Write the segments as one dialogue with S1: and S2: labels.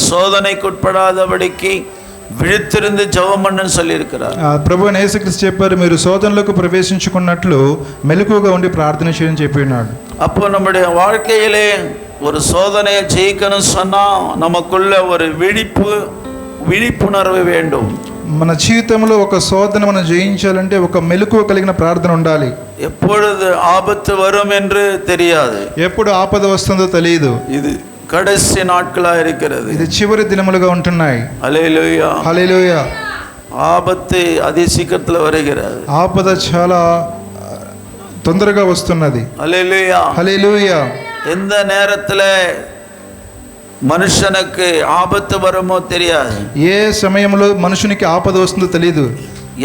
S1: சோதனைக்குட்படாதபடிக்கு విడితిருந்து జపం చేయమని சொல்லியிருக்கிறார்.
S2: ప్రభువైన యేసుక్రీస్తు చెప్పారు, మీరు శోధనలోకి ప్రవేశించుకున్నట్లు మెలకువగా ఉండి ప్రార్థన చేయని చెప్పి ఉన్నాడు.
S1: அப்போ நம்முடைய வாழ்க்கையிலே ஒரு சோதனையை ஜெயிக்கணும் சொன்னா நமக்குள்ள ஒரு விழிப்புணர்வு வேண்டும்.
S2: మన జీవితంలో ఒక శోధన మనం జయించాలంటే ఒక మెలకువ కలిగిన ప్రార్థన ఉండాలి.
S1: எப்பொழுது ஆபத்து வரும் என்று தெரியாது,
S2: ఎప్పుడు ఆపద వస్తుందో తెలియదు.
S1: இது கடைசி நாட்களா இருக்கிறது,
S2: ఇది చివరి దినములుగా ఉంటున్నాయి.
S1: హల్లెలూయా
S2: హల్లెలూయా.
S1: ఆపత్తు అతి శీఘ్రத்தில் வருகிறது,
S2: ఆపద చాలా తొందరగా వస్తున్నది.
S1: హల్లెలూయా
S2: హల్లెలూయా.
S1: எந்த நேரத்துல మనుషునికి ఆపత్తు வருமோ தெரியாது,
S2: ఏ సమయంలో మనుషునికి ఆపద వస్తుందో తెలియదు,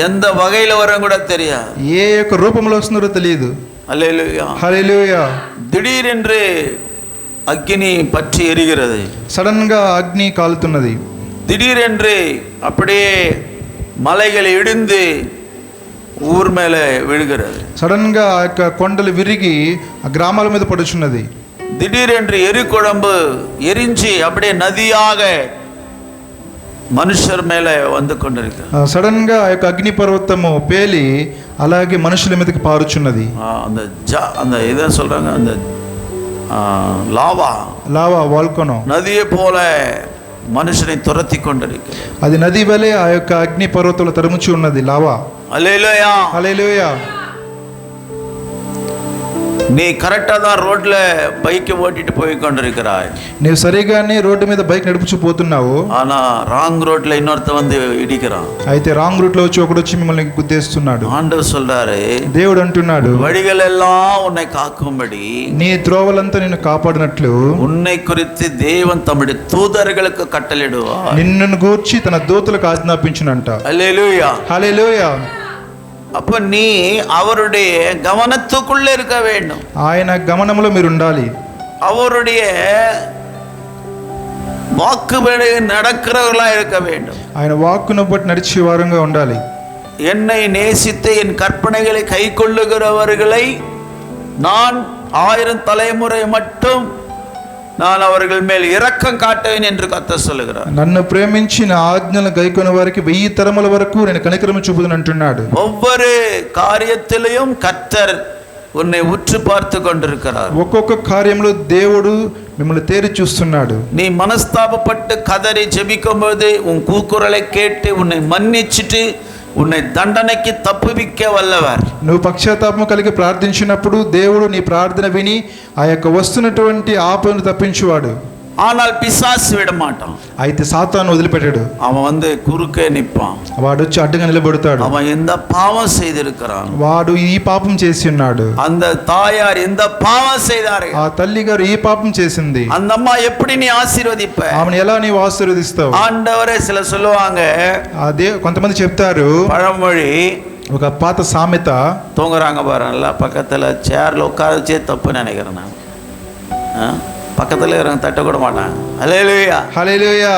S1: எந்த வகையில வரும் கூட தெரியாது,
S2: ఏ యొక్క రూపంలో వస్తుందో తెలియదు.
S1: హల్లెలూయా
S2: హల్లెలూయా.
S1: திடீரென்று అగ్ని పற்றி ఎరిகிறது,
S2: సడన్ గా అగ్ని కాలుతున్నది.
S1: திடீரென்று அப்படியே மலைகள் இடிந்து ఊర్ మేలే విడుகிறது,
S2: సడన్ గా ఆ యొక్క కొండలు విరిగి ఆ గ్రామాల మీద పడుచున్నది.
S1: திடீரென்று எரிகுழம்பு எரிஞ்சி அப்படியே நதியாக మనుషుల మేలే வந்து கொண்டிருக்கிறது.
S2: సడన్ గా ఆ యొక్క అగ్ని పర్వతము పేలి అలాగే మనుషుల మీదకి పారుచున్నది.
S1: அந்த இதை சொல்றாங்க, அந்த
S2: లావా వాల్కనో
S1: నదియే పోల మనుషుని తురతి கொண்டிருக்கிறது.
S2: అది నది వలె ఆ యొక్క అగ్ని పర్వతంలో తరుముచి ఉన్నది లావా.
S1: హల్లెలూయా
S2: హల్లెలూయా.
S1: நீ கரெக்டா தான் ரோட்ல பைக் ஓட்டிட்டு போய் கொண்டிருக்கிறாய்,
S2: நீ సరిగానే రోడ్డు మీద బైక్ నడుపుచు పోతున్నావు,
S1: ஆனா రాంగ్ రోడ్ல இன்னொருத்த வந்து ఇడికறான்.
S2: అయితే రాంగ్ రూట్ లో వచ్చి ఒకడు వచ్చి మిమ్మల్ని గుద్దేస్తున్నాడు.
S1: ఆండவர் சொல்றாரு,
S2: దేవుడు అంటున్నాడు,
S1: వడిగలెల్లాం உன்னை காக்கும்படி,
S2: నీ త్రోవలంతా నిన్ను కాపాడినట్లు
S1: உன்னை குறித்து தேவன் தம்முடைய தூதர்களுக்கு கட்டளையிடுவார்,
S2: నిన్ను గూర్చి తన దూతలకు ఆజ్ఞాపించునంట.
S1: హల్లెలూయా
S2: హల్లెలూయా.
S1: அப்ப நீ அவருடைய கவனத்துக்குள்ள இருக்க வேண்டும்,
S2: ఆయన గమనంలో మీరు ఉండాలి,
S1: அவருடைய வாக்குப்படி நடக்கிறவர்களா இருக்க வேண்டும்,
S2: ఆయన వాక్కును బట్టి నడిచే వారంగా ఉండాలి.
S1: என்னை நேசித்து என் கற்பனைகளை கை கொள்ளுகிறவர்களை நான் 1000 தலைமுறை மட்டும் நான் அவர்கள் மேல் இரக்கம் காட்டுவேன் என்று கர்த்தர் சொல்லுகிறார்.
S2: నన్ను ప్రేమించి నా ఆజ్ఞలను గైకొనే వారికి 1000 తరముల వరకు నేను కనికరము చూపుదును అంటున్నాడు.
S1: ஒவ்வொரு காரியத்திலும் கர்த்தர் உன்னை உற்று பார்த்து கொண்டிருக்கிறார்.
S2: ఒక్కొక్క కార్యంలో దేవుడు మిమ్మల్ని తేరి చూస్తున్నాడు.
S1: நீ మనస్తాపపட்டு కదరి జెబిக்கும்போது உன் கூக்குரலை கேட்டு உன்னை மன்னிச்சிட்டு உன்னை தண்டனைக்கு தப்புவிக்க வல்லவர்.
S2: నువ్వు పశ్చాత్తాపం కలిగి ప్రార్థించినప్పుడు దేవుడు నీ ప్రార్థన విని ఆ యొక్క వస్తున్నటువంటి ఆపదను తప్పించువాడు.
S1: ஆனால் பிசாசு விட மாட்டான்,
S2: అయితే సాతాను వదిలిపెట్టాడు.
S1: அவன் வந்து குறுக்கே நிற்பான்,
S2: వాడు వచ్చి అడ్డుగా నిలబడతాడు.
S1: அவன் எந்த பாவம் செய்திருக்கிறான்,
S2: వాడు ఈ పాపం చేసి ఉన్నాడు,
S1: அந்த தாயார் எந்த பாவம் செய்தார்கள்,
S2: ఆ తల్లి గారు ఈ పాపం చేసింది,
S1: அந்த అమ్మ எப்படி நீ ఆశీర్వదిப்ப,
S2: ఆమెను ఎలా నీవు ఆశీర్వదిస్తావు.
S1: ఆండవరే సిల சொல்லுவாங்க,
S2: కొంతమంది చెప్తారు,
S1: பழமொழி,
S2: ఒక పాత సామెత,
S1: தூங்குறாங்க பாருங்களா பக்கத்துல சேர்ல உட்கார வச்சே தப்பு நினைக்கிறேன் நான், பக்கத்துல இருக்கிறவங்க தட்ட கூட மாட்டாங்க. ஹல்லேலூயா
S2: హల్లెలూయా.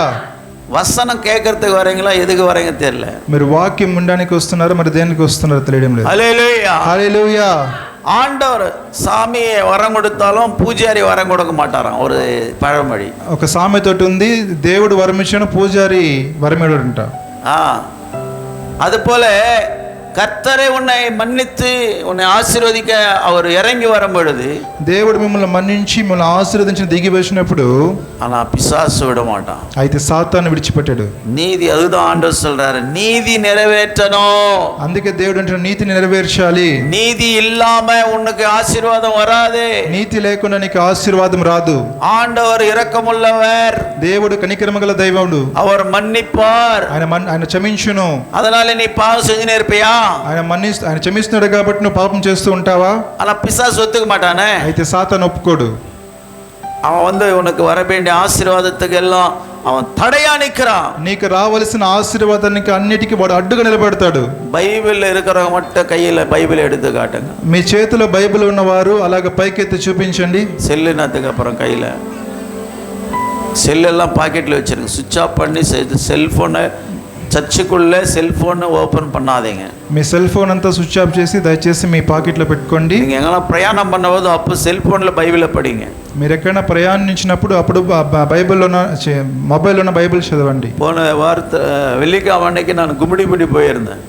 S1: வசனம் கேட்கறதுக்கு வரீங்களா, எதுக்கு வரீங்க தெரியல,
S2: మీరు వాక్యం వినడానికి వస్తున్నారో మరి దేనికి వస్తున్నారో తెలియడం లేదు.
S1: ஹல்லேலூயா
S2: హల్లెలూయా.
S1: ஆண்டவர் சாமியை வரம் கொடுத்தாலும் பூஜாரி வரம் கொடுக்க மாட்டாராம், ஒரு பழமொழி.
S2: ఒక సామెత ఉంది, దేవుడు వరమిచ్చిన పూజారి వరమిడంట.
S1: அது போல கர்த்தரை உன்னை மன்னித்து உன்னை ஆசீர்வதிக்க அவர் இறங்கி வரும் பொழுது
S2: దేవుడు మిమ్మల్ని మన్నించి మిమ్మల్ని ఆశీర్వదించి దిగి వచ్చినప్పుడు
S1: ஆனா பிசாசு விட மாட்டான்,
S2: అయితే సాతాను విడిచిపెట్టాడు.
S1: நீதி, அதுதான் ஆண்டவர் சொல்றாரு, நீதி நிறைவேற்றணும்.
S2: అందుకే దేవుడు అంటే నీతిని నెరవేర్చాలి.
S1: நீதி இல்லாம உனக்கு ஆசீர்வாதம் வராது,
S2: నీతి లేకుండా నీకు ఆశీర్వాదం రాదు.
S1: ஆண்டவர் இரக்கமுள்ளவர்,
S2: దేవుడు కనికరమగల దైవముడు,
S1: அவர் మన్నిப்பார்,
S2: ఆయన క్షమించును.
S1: அதனால நீ பாவம் செஞ்சுனே இருப்பியா,
S2: ఆయన క్షమిస్తున్నాడు కాబట్టి నువ్వు పాపం చేస్తూ ఉంటావా.
S1: ஆனா பிசாசு ஒத்துக்க மாட்டானே,
S2: అయితే సాతాను ఒప్పుకోడు.
S1: அவன் வந்து உனக்கு வர வேண்டிய ஆசீர்வாதத்துக்கு எல்லாம் அவன் தடையா நிற்கிறான்.
S2: నీకు రావాల్సిన ఆశీర్వాదానికి అన్నిటికీ వాడు అడ్డుగా నిలబడతాడు.
S1: బైబిల్ இருக்கிறவங்க மட்டும் கையில బైబిల్ எடுத்து காட்டுங்க.
S2: మీ చేతిలో బైబిల్ ఉన్నవారు అలాగ పైకెత్తి చూపించండి.
S1: செல்லுனதுக்கு அப்புறம் கையில செல்லெல்லாம் பாக்கெட்ல வச்சிருங்க, சுவிட்ச் ஆஃப் பண்ணி செல்போனை చర్చికుள்ளே సెల్ ఫోన్ ఓపెన్ பண்ணாதீங்க.
S2: మీ సెల్ ఫోన్ అంతా స్విచ్ ఆఫ్ చేసి దయచేసి మీ పాకెట్లో పెట్టుకోండి.
S1: நீங்கள் எங்கெல்லாம் பிரயாணம் பண்ணும்போது அப்போ செல்ஃபோனில் பைபிளை படிங்க.
S2: మీరు ఎక్కడైనా ప్రయాణించినప్పుడు అప్పుడు మొబైల్లోన బైబిల్ చదవండి.
S1: போன வாரத்தை வெள்ளிக்கிழமை அன்னைக்கு நான் கும்மிடிப்பூண்டி போயிருந்தேன்.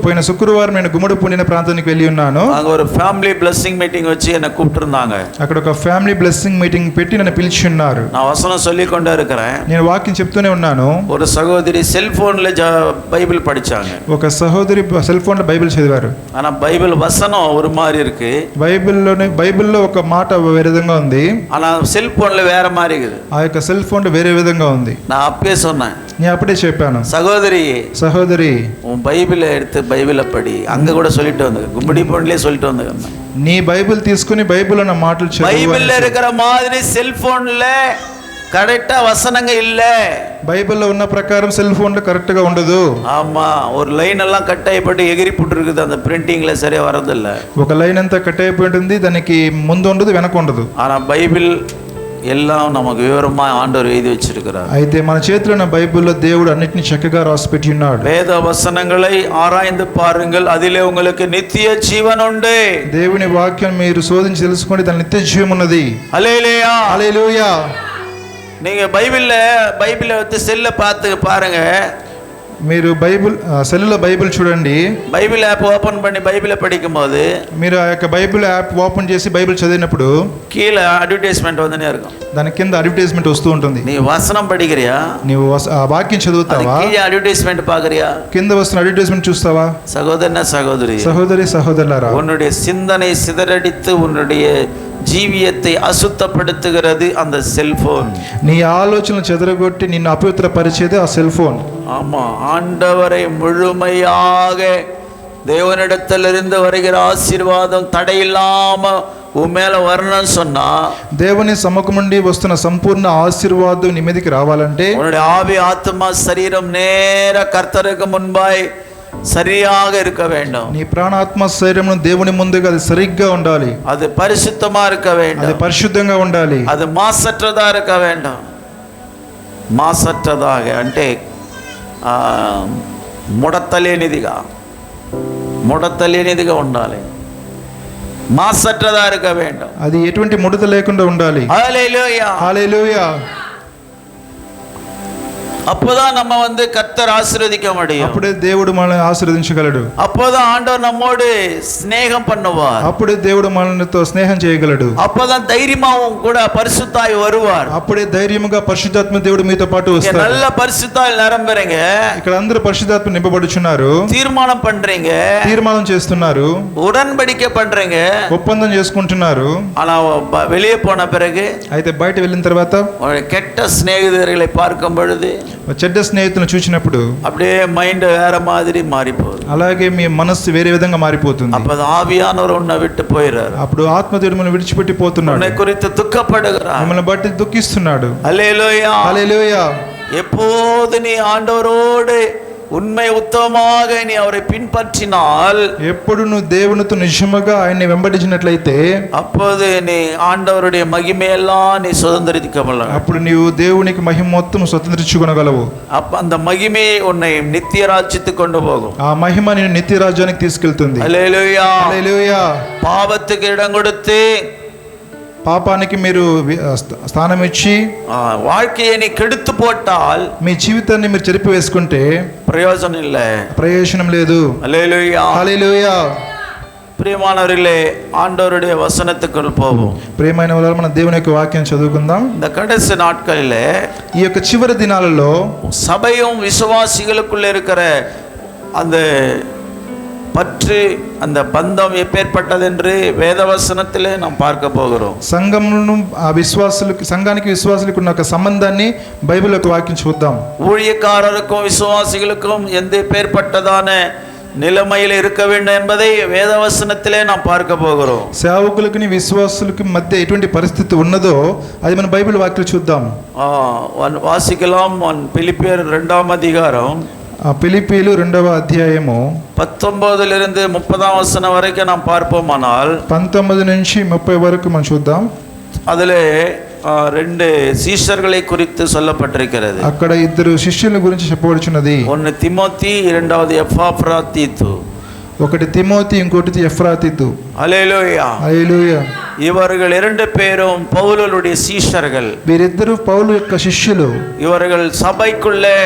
S2: పోయిన శుక్రవారం నేను గుమ్మడిపూండిన ప్రాంతానికి వెళ్ళి ఉన్నాను.
S1: அங்கே ஒரு ஃபேமிலி பிளெஸிங் மீட்டிங் வச்சு என்னை கூப்பிட்டுருந்தாங்க.
S2: అక్కడ ఒక ఫ్యామిలీ బ్లెస్సింగ్ మీటింగ్ పెట్టి నన్ను పిలిచి ఉన్నారు.
S1: நான் வசனம் சொல்லி கொண்டே இருக்கிறேன்.
S2: నేను వాక్యం చెప్తూనే ఉన్నాను.
S1: ஒரு சகோதரி செல்போன்ல பைபிள் படிச்சாங்க.
S2: ఒక సహోదరి సెల్ ఫోన్లో బైబిల్ చదివారు.
S1: ஆனா பைபிள் வசனம் ஒரு மாதிரி இருக்கு.
S2: బైబిల్లో ఒక మాట వేరే విధంగా ఉంది.
S1: ஆனா செல்போன்ல வேற மாதிரி இருக்குது.
S2: ఆ యొక్క సెల్ ఫోన్లో వేరే విధంగా ఉంది.
S1: நான் அப்பயே சொன்னேன்.
S2: నేను అప్పుడే చెప్పాను,
S1: சகோதரி உன் பைபிளை எடுத்து பைபிளை படி. அங்க கூட சொல்லிட்டு வந்தது, கும்படி போன்லயே சொல்லிட்டு வந்தது.
S2: నీ బైబిల్ తీసుకుని బైబిల్లో ఉన్న మాటలు చదువు.
S1: బైబిల్లో இருக்கிற மாதிரி సెల్ఫోన్ல కరెక్టా వసనంగా இல்ல.
S2: బైబిల్లో ఉన్న ప్రకారం సెల్ ఫోన్లో కరెక్ట్ గా ఉండదు.
S1: ஆமா, ஒரு லைன் எல்லாம் கட் ஆயிப்பட்டு எகிரி போட்டு இருக்குது. அந்த பிரிண்டிங்ல சரியா வரதில்ல.
S2: ఒక లైన్ అంతా కట్ అయిపోయి ఉంటుంది, దానికి ముందు ఉండదు వెనక ఉండదు.
S1: ஆனா பைபிள் எல்லாம் நமக்கு விவரமா ஆண்டவர் எழுதி வச்சிருக்கிறார்.
S2: అయితే మన చేతిలో ఉన్న బైబిల్లో దేవుడు అన్నిటిని చక్కగా రాసి పెట్టి ఉన్నాడు.
S1: వేద వసనங்களை ఆరాய்ந்து பாருங்கள், அதிலே உங்களுக்கு నిత్య జీవన్ உண்டு.
S2: దేవుని వాక్యం మీరు శోధించి తెలుసుకోండి, దాని నిత్య జీవం ఉన్నది.
S1: హల్లెలూయా,
S2: హల్లెలూయా.
S1: நீங்க பைபிளை வந்து செல்ல பார்த்து பாருங்க.
S2: మీరు సెల్లో బైబిల్ చూడండి.
S1: బైబిల్ యాప్ ఓపెన్ பண்ணி బైబిల్ படிக்கும்போது
S2: మీరు ఆ యొక్క బైబిల్ యాప్ ఓపెన్ చేసి బైబిల్ చదివినప్పుడు
S1: கீழே అడ్వర్టైజ్మెంట్ வந்துనే இருக்கும்.
S2: దాని కింద అడ్వర్టైజ్మెంట్ వస్తూ ఉంటుంది.
S1: నీ వసనం படிக்கிறியா?
S2: నీవు ఆ వాక్యం చదువుతావా?
S1: கீழே అడ్వర్టైజ్మెంట్ பார்க்கறியா?
S2: కింద వస్తున్న అడ్వర్టైజ్మెంట్ చూస్తావా? సహోదరి సహోదరులారా,
S1: உன்னுடைய சிந்தனை சிதறடித்து உன்னுடைய జీవియத்தை అశుద్ధపడుతుகிறது அந்த செல்போன்.
S2: నీ ఆలోచనలు చెదరగొట్టి నిన్ను అపవిత్రపరిచేది ఆ సెల్ ఫోన్.
S1: ஆமா, ஆண்டவரை முழுமையாக தேவனிடத்திலிருந்து வருகிற ஆசீர்வாதம் தடையில்லாம உன் மேல வரணும்னு சொன்னா,
S2: దేవుని సముఖం నుండి వస్తున్న సంపూర్ణ ఆశీర్వాదం నీ మీదకి రావాలంటే
S1: உன்னுடைய ஆவி ஆத்மா சரீரம் நேர கர்த்தருக்கு முன்பாய் சரியாக இருக்க வேண்டும்.
S2: నీ ప్రాణాత్మ శరీరము దేవుని ముందుగా అది సరిగ్గా ఉండాలి.
S1: அது பரிசுத்தமா இருக்க வேண்டும்.
S2: అది పరిశుద్ధంగా ఉండాలి.
S1: அது மாசற்றதா இருக்க வேண்டும். మాసற்றதாக అంటే ముడతలేనిదిగా ఉండాలి. మాసற்றதா இருக்க வேண்டும்.
S2: అది ఎటువంటి ముడత లేకుండా ఉండాలి.
S1: హల్లెలూయా,
S2: హల్లెలూయా.
S1: அப்போதான் நம்ம வந்து கர்த்தர் ஆசீர்வதிக்க முடியும்.
S2: అప్పుడే దేవుడు మనల్ని ఆశీర్వదించగలడు.
S1: அப்போதான் ஆண்டவர் நம்மோடு ஸ்நேகம் பண்ணுவார்.
S2: అప్పుడే దేవుడు మనతో స్నేహం చేయగలడు.
S1: அப்போதான் தைரியமாவும் கூட பரிசுத்தாய் வருவார்.
S2: అప్పుడే ధైర్యముగా పరిశుద్ధాత్మ దేవుడు మీతో పాటు వస్తాడు.
S1: நல்ல பரிசுத்தாய் நிரம்புறீங்க.
S2: ఇక్కడ అందరూ పరిశుద్ధాత్మ నింపబడుచున్నారు.
S1: తీర్మానం பண்றீங்க,
S2: తీర్మానం చేస్తున్నారు,
S1: ఉడன்பడిక பண்றீங்க,
S2: ఒప్పందం చేసుకుంటున్నారు.
S1: ஆனா வெளியே போன பிறகு,
S2: అయితే బయట వెళ్ళిన తర్వాత
S1: கெட்ட சிநேகிதர்களை பார்க்கும் பொழுது,
S2: చెడ్డ స్నేహితులను చూసినప్పుడు
S1: அப்படியே మైండ్ వేరే மாதிரி మారిపోతుంది.
S2: అలాగే మీ మనస్సు వేరే విధంగా మారిపోతుంది.
S1: அப்ப ஆவியானவர் உன்னை விட்டு போயிறார்.
S2: అప్పుడు ఆత్మదేవుడు మనల్ని విడిచిపెట్టి పోతున్నాడు.
S1: உன்னை குறித்து துக்கப்படுகிறார்.
S2: మిమ్మల్ని బట్టి దుఃఖిస్తున్నాడు.
S1: హల్లెలూయా,
S2: హల్లెలూయా.
S1: எப்போது நீ ஆண்டவரோடு உண்மை உத்தமமாக நீ அவரை பின்பற்றினால்,
S2: ఎప్పుడు నువ్వు దేవునితో నిజముగా ఆయన్ని వెంబడించినట్లయితే
S1: அப்போது நீ ஆண்டவருடைய மகிமையெல்லாம் நீ சுதந்திரிக்கொள்ளலாம்.
S2: అప్పుడు నీవు దేవునికి మహిమ మొత్తం స్వతంత్రించుకొనగలవు.
S1: அப்ப அந்த மகிமையை உன்னை நித்திய ராజ్యத்துக்கு கொண்டு போகும்.
S2: ఆ మహిమ నిన్ను నిత్య రాజ్యానికి తీసుకెళ్తుంది.
S1: హల్లెలూయా,
S2: హల్లెలూయా.
S1: పాపத்துக்கு ఇடம் கொடுத்து,
S2: పాపానికి మీరు స్థానం ఇచ్చి
S1: வாழ்க்கையை நீ கெடுத்து போட்டால்,
S2: మీ జీవితాన్ని మీరు చెరిపి వేసుకుంటే
S1: ప్రయోజనం இல்ல,
S2: ప్రయోజనం లేదు.
S1: హల్లెలూయా,
S2: హల్లెలూయా.
S1: ప్రియమానవர்களே, ஆண்டவருடைய வசனத்துக்குள் போவோம்.
S2: ప్రియమైన వారు, మన దేవుని యొక్క వాక్యం చదువుకుందాం.
S1: இந்த கடைசி நாட்களிலே,
S2: ఈ యొక్క చివరి దినాలలో
S1: சபையும் விசுவாசிகளுக்குள்ள இருக்கிற அந்த பற்று, அந்த பந்தம் எப்பேற்பட்டது என்று வேதவசனத்திலே நாம் பார்க்க போகிறோம்.
S2: సంఘమును సంఘానికి విశ్వాసులకు ఉన్న ఒక సంబంధాన్ని బైబిల్ యొక్క వాక్యం చూద్దాం.
S1: ஊழியக்காரருக்கும் விசுவாசிகளுக்கும் எந்த பேர்பட்டதான நிலைமையில் இருக்க வேண்டும் என்பதை வேதவசனத்திலே நாம் பார்க்க போகிறோம்.
S2: సేవకులకి విశ్వాసులకి మధ్య ఎటువంటి పరిస్థితి ఉన్నదో అది మన బైబిల్ వాక్యం చూద్దాం.
S1: వాసికలాం. పిలిపియర్ 2వ అధ్యాయం,
S2: పిలిపీలు 2వ అధ్యాయము
S1: 19 30 వచనం వరకు நாம் பார்ப்போமானால்,
S2: 19 నుంచి 30 వరకు మనం చూద్దాం.
S1: அதிலே రెండు சீஷர்களை குறித்து சொல்லப்பட்டிருக்கிறது.
S2: అక్కడ ఇద్దరు శిష్యుల గురించి చెప్పబడుచున్నది.
S1: ஒன்னு తిమోతి, இரண்டாவது ఎపఫ్రాతీతు.
S2: ఒకటి తిమోతి, ఇంకోటి ఎఫ్రాతీతు.
S1: హల్లెలూయా,
S2: హల్లెలూయా.
S1: இவர்கள் இரண்டு பேரும் பவுலுடைய சீஷர்கள்.
S2: వీరిద్దరు పౌలు యొక్క శిష్యులు.
S1: இவர்கள் சபைக்குள்ளே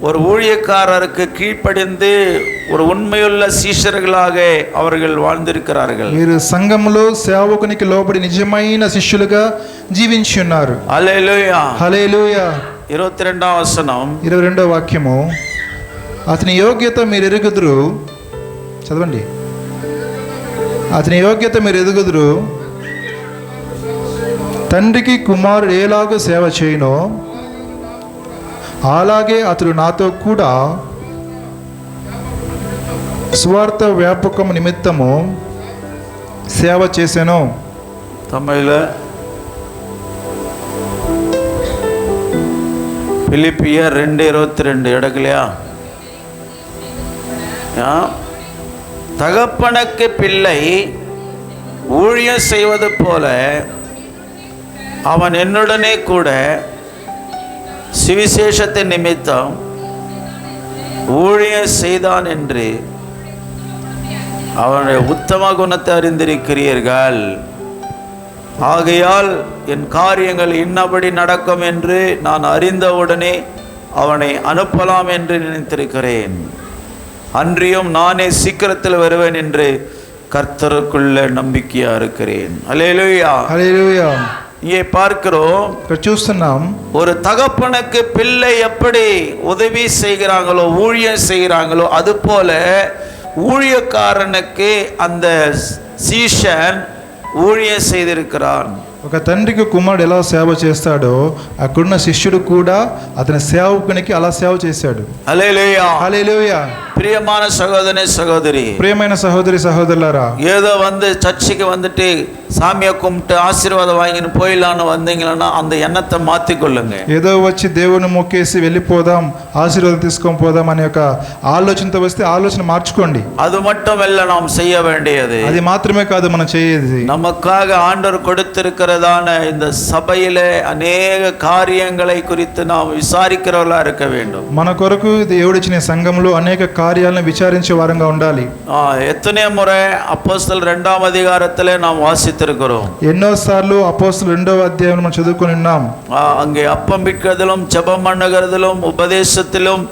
S1: ஒரு ஊழியக்காரருக்கு கீழ்ப்படிந்து ஒரு உண்மையுள்ள சீஷர்களாக அவர்கள் வாழ்ந்திருக்கிறார்கள்.
S2: వీరు సంఘములో సేవకునికి లోబడి నిజమైన శిష్యులుగా జీవించి ఉన్నారు.
S1: హల్లెలూయా,
S2: హల్లెలూయా.
S1: 22వ వచనం,
S2: 22వ వాక్యము. అతని యోగ్యత మీరు ఎరుగుదురు. చదవండి. అతని యోగ్యత మీరు ఎదుగుదురు. తండ్రికి కుమారుడు ఏలాగో సేవ చేయనో అలాగే అతడు నాతో కూడా స్వార్థ వ్యాపకం నిమిత్తము సేవ చేశాను.
S1: தமிழ்ல பிலிப்பியர் 2:22 எடுக்கலையா? தகப்பனுக்கு பிள்ளை ஊழியம் செய்வது போல அவன் என்னுடனே கூட சுவிசேஷத்தின் நிமித்தம் ஊழியம் செய்தான் என்று அவனுடைய உத்தம குணத்தை அறிந்திருக்கிறீர்கள். ஆகையால் என் காரியங்கள் இன்னபடி நடக்கும் என்று நான் அறிந்தவுடனே அவனை அனுப்பலாம் என்று நினைத்திருக்கிறேன். அன்றியும் நானே சீக்கிரத்தில் வருவேன் என்று கர்த்தருக்குள்ள நம்பிக்கையா இருக்கிறேன். அல்லேலூயா,
S2: హల్లెలూయా.
S1: இங்கே பார்க்கிறோம்,
S2: చూస్తున్నాం,
S1: ஒரு தகப்பனுக்கு பிள்ளை எப்படி உதவி செய்கிறாங்களோ, ஊழியம் செய்கிறாங்களோ, அது போல ஊழியக்காரனுக்கு அந்த சீஷன் ஊழியம் செய்திருக்கிறான்.
S2: ఒక తండ్రికి కుమారుడు ఎలా సేవ చేస్తాడో అక్కడున్న శిష్యుడు కూడా అతని సేవకునికి అలా సేవ చేశాడు.
S1: హల్లెలూయా,
S2: హల్లెలూయా.
S1: பிரியமான சகோதரனே சகோதரி,
S2: ప్రియమైన సహోదరి సహోదరులారా,
S1: ஏதோ வந்து சர்ச்சுக்கு வந்துட்டு சாமியை கும்பிட்டு ஆசீர்வாதம் வாங்கின்னு போயிடலான்னு வந்தீங்கன்னா அந்த எண்ணத்தை மாற்றிக்கொள்ளுங்க.
S2: ఏదో వచ్చి దేవుని మొక్కేసి వెళ్ళిపోదాం, ఆశీర్వాదం తీసుకొని పోదాం అనే ఒక ఆలోచనతో వస్తే ఆలోచన మార్చుకోండి.
S1: அது மட்டும் இல்ல நாம் செய்ய வேண்டியது,
S2: అది మాత్రమే కాదు మనం చేయేది.
S1: நமக்காக ஆண்டவர் கொடுத்திருக்கிறதான இந்த சபையிலே அநேக காரியங்களை குறித்து நாம் விசாரிக்கிறவர்களா இருக்க வேண்டும்.
S2: మన కొరకు దేవుడిచ్చిన సంఘంలో అనేక కార్యాలను విచారించే వారంగా ఉండాలి.
S1: எத்தனை முறை அப்போஸ்தலர் 2వ அதிகாரத்திலே நாம் வாசித்திருக்கிறோம்.
S2: ఎన్నోసార్లు అపోస్తలుల 2వ అధ్యాయం మనం చదువుకొని ఉన్నాం.
S1: அங்கே அப்பம் பிட்கிறதிலும் ஜெபம் பண்ணுகிறதிலும் உபதேசத்திலும்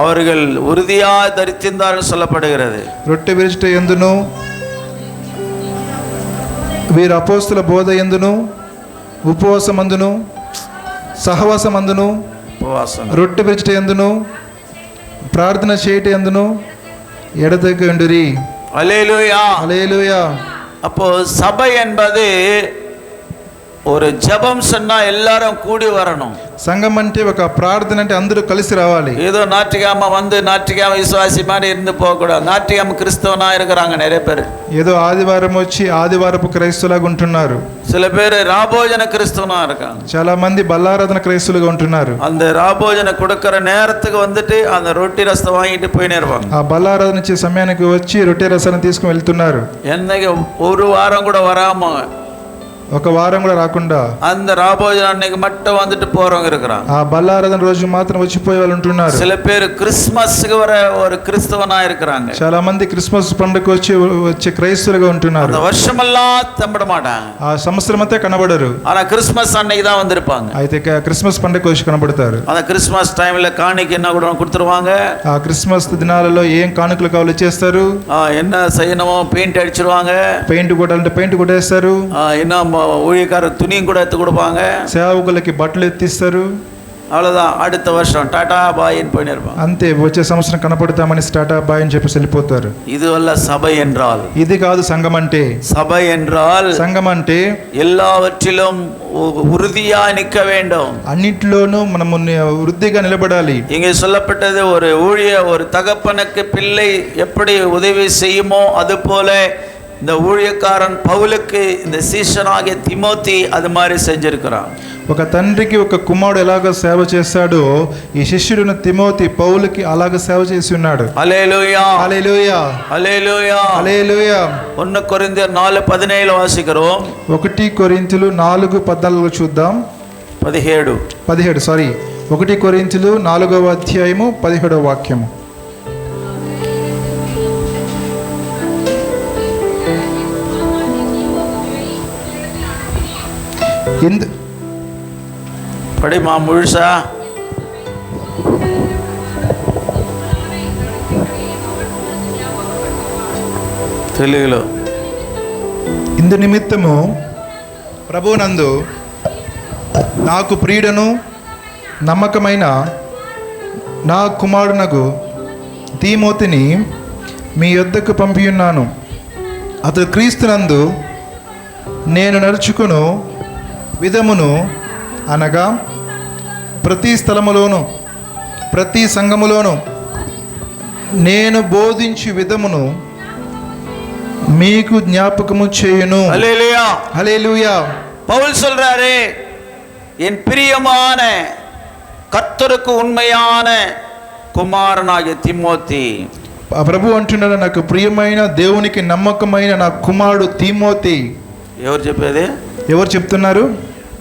S1: அவர்கள் உறுதியாக தரித்திருந்தார்கள் சொல்லப்படுகிறது.
S2: రొట్టె విరుచుట యందును వీరు అపోస్తల బోధ యందును ఉపవాసమందును సహవాసమందును
S1: உபவாசம்,
S2: రొట్టె విరుచుట యందును ప్రార్థన చేయట యందును ఎడతెగండిరి.
S1: அல்லேலூயா,
S2: హల్లెలూయా.
S1: அப்போ சபை என்பது ஒரு ஜெபம் சொன்னா எல்லாரும் கூடி வரணும்.
S2: సంఘం అంటే ఒక ప్రార్థన అంటే అందరూ కలిసి రావాలి.
S1: ஏதோ ஞாயிற்றுக்கிழமை வந்து ஞாயிற்றுக்கிழமை விசுவாசி மாதிரி இருந்து போகக்கூடாது. ஞாயிற்றுக்கிழமை கிறிஸ்தவனா இருக்கிறாங்க நிறைய பேர்.
S2: ఏదో ఆదివారం వచ్చి ఆదివారపు క్రైస్తవులుగా ఉంటున్నారు.
S1: சில பேர் ராபோஜன கிறிஸ்தவனா இருக்காங்க.
S2: చాలా మంది బల్లారాధన క్రైస్తవులుగా ఉంటున్నారు.
S1: அந்த ராபோஜன கொடுக்கிற நேரத்துக்கு வந்துட்டு அந்த ரொட்டி ரசத்தை வாங்கிட்டு போய் நேருவாங்க.
S2: ఆ బల్లారాధన ఇచ్చే సమయానికి వచ్చి రొట్టె రసాన్ని తీసుకుని వెళ్తున్నారు.
S1: என்னைக்கு ஒரு வாரம் கூட வராம
S2: ఒక వారం కూడా రాకుండా
S1: அந்த ராபோஜன அன்னைக்கு மட்டும் வந்துட்டு போறவங்க இருக்கிறாங்க.
S2: ఆ బల్లారాధన రోజు మాత్రం వచ్చిపోయే వాళ్ళు ఉంటున్నారు.
S1: சில பேர் கிறிஸ்துமஸ்க்கு வர ஒரு கிறிஸ்தவனா இருக்கிறாங்க.
S2: చాలా మంది క్రిస్మస్ పండుగ వచ్చే క్రైస్తవులుగా ఉంటున్నారు.
S1: அந்த வருஷமெல்லாம் தம்பிட மாட்டாங்க.
S2: ఆ సంవత్సరం అంతా కనబడరు.
S1: ஆனா கிறிஸ்துமஸ் அன்னைக்கு தான் வந்திருப்பாங்க.
S2: అయితే క్రిస్మస్ పండుగ వచ్చి కనబడతారు.
S1: அந்த கிறிஸ்துமஸ் டைம்ல காணிக்கை என்ன கூட கொடுத்துருவாங்க.
S2: ఆ క్రిస్మస్ దినాలలో ఏం కానుకలు కావాలో ఇచ్చేస్తారు.
S1: என்ன செய்யணுமோ பெயிண்ட் அடிச்சிருவாங்க.
S2: పెయింట్ కొట్టాలంటే పెయింట్ కొట్టేస్తారు.
S1: இன்னும் ஊழியக்காரர் துணியும் கூட எடுத்து கொடுப்பாங்க.
S2: సేవకులకి బట్టలు ఎత్తిస్తారు.
S1: அவ்வளவுதான், அடுத்த வருஷம் டாடா பாயின்னு போயின்னு இருப்பாங்க.
S2: అంతే, వచ్చే సంవత్సరం కనపడతామని టాటా బాయ్ అని చెప్పేసి వెళ్ళిపోతారు.
S1: இது அல்ல సభை என்றால்.
S2: ఇది కాదు సంఘం అంటే.
S1: சபை என்றால்
S2: సంఘం అంటే
S1: எல்லாவற்றிலும் உறுதியா நிற்க வேண்டும்.
S2: అన్నిటిలోనూ మనము వృద్ధిగా నిలబడాలి.
S1: இங்கே சொல்லப்பட்டது ஒரு தகப்பனுக்கு பிள்ளை எப்படி உதவி செய்யுமோ அது போல இந்த ஊழியக்காரன் பவுலுக்கு இந்த சீஷனாகிய திமோத்தி அது மாதிரி செஞ்சிருக்கிறான்.
S2: ఒక తండ్రికి ఒక కుమారుడు ఎలాగ సేవ చేశాడో ఈ శిష్యుడిన తిమోతి పౌలుకి అలాగ సేవ చేసి ఉన్నాడు.
S1: ஹல்லேலூயா
S2: హల్లెలూయా,
S1: ஹல்லேலూயா.
S2: హల్లెలూయా.
S1: 1 కొరింథీయర్ 4:17 వాసిக்கிறோம்.
S2: 1 కొరింథీయులు 4:14 చూద్దాం.
S1: 17
S2: 1 కొరింథీయులు 4వ అధ్యాయము 17వ వాక్యము.
S1: படிமா முழுசா. తెలుగులో.
S2: ఇందు నిమిత్తము ప్రభునందు నాకు ప్రియుడను నమ్మకమైన నా కుమారునగు తీమోతిని మీ యొద్దకు పంపియున్నాను. అతడు క్రీస్తునందు నేను నడుచుకును విధమును అనగా ప్రతి స్థలములోను ప్రతి సంఘములోను నేను బోధించు విధమును మీకు జ్ఞాపకము చేయును.
S1: హల్లెలూయా,
S2: హల్లెలూయా.
S1: பவுல் சொல்றாரு, என் பிரியமான கர்த்தருக்கு உண்மையான కుమారునాగిய తిమోతి.
S2: ప్రభు అంటున్నాడు, నాకు ప్రియమైన దేవునికి నమ్మకమైన నా కుమారుడు తిమోతి.
S1: ఎవరు చెప్పేది?
S2: ఎవరు చెప్తున్నారు?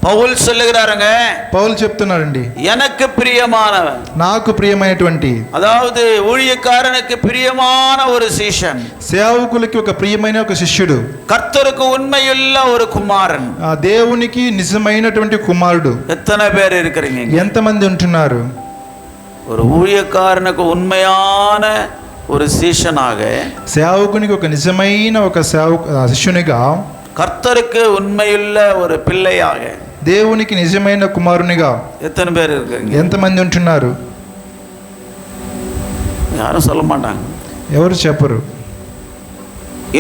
S1: పౌలు சொல்லுகிறாருங்க.
S2: పౌలు చెప్తున్నాడండి,
S1: எனக்கு பிரியமானவன்,
S2: నాకు ప్రియమైనటువంటి,
S1: அதாவது ஊழியக்காரனுக்கு பிரியமான ஒரு சீஷன்,
S2: సేవకులకి ఒక ప్రియమైన ఒక శిష్యుడు,
S1: கர்த்தருக்கு உண்மையுள்ள ஒரு குமாரன்,
S2: ఆ దేవునికి నిజమైనటువంటి కుమారుడు.
S1: எத்தனை பேர் இருக்கிறீங்க?
S2: ఎంతమంది ఉంటున్నారు?
S1: ஒரு ஊழியக்காரனுக்கு உண்மையான ஒரு சீஷனாக,
S2: సేవకునికి ఒక నిజమైన ఒక శిష్యునిగా,
S1: கர்த்தருக்கு உண்மையுள்ள ஒரு பிள்ளையாக,
S2: దేవునికి నిజమైన కుమారునిగా
S1: எத்தனை பேர் இருக்காங்க?
S2: ఎంతమంది ఉంటున్నారు?
S1: யாரும் சொல்ல மாட்டாங்க.
S2: ఎవరు చెప్పరు.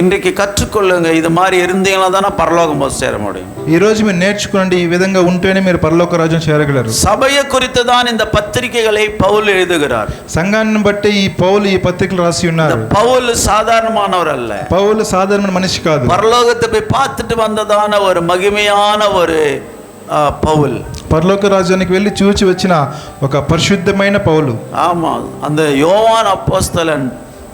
S1: இன்றைக்கு கற்றுக்கொள்ளுங்க. இது மாதிரி இருந்தீங்கன்னா தானே பரலோகம் போய் சேர முடியும்.
S2: ఈరోజు మీరు నేర్చుకోండి, ఈ విధంగా ఉంటేనే మీరు పరలోక రాజ్యం చేరగలరు.
S1: சபையை குறித்து தான் இந்த பத்திரிகைகளை பவுல் எழுதுகிறார்.
S2: సంఘాన్ని బట్టి ఈ పౌలు ఈ పత్రికలు రాసి ఉన్నారు.
S1: பவுல் சாதாரணமானவர் அல்ல.
S2: పౌలు సాధారణ మనిషి కాదు.
S1: பரலோகத்தை போய் பார்த்துட்டு வந்ததான ஒரு மகிமையான ஒரு பவுல்.
S2: పరలోక రాజ్యానికి వెళ్ళి చూచి వచ్చిన ఒక పరిశుద్ధమైన పౌలు.
S1: ஆமா, அந்த யோவான் அப்போஸ்தலன்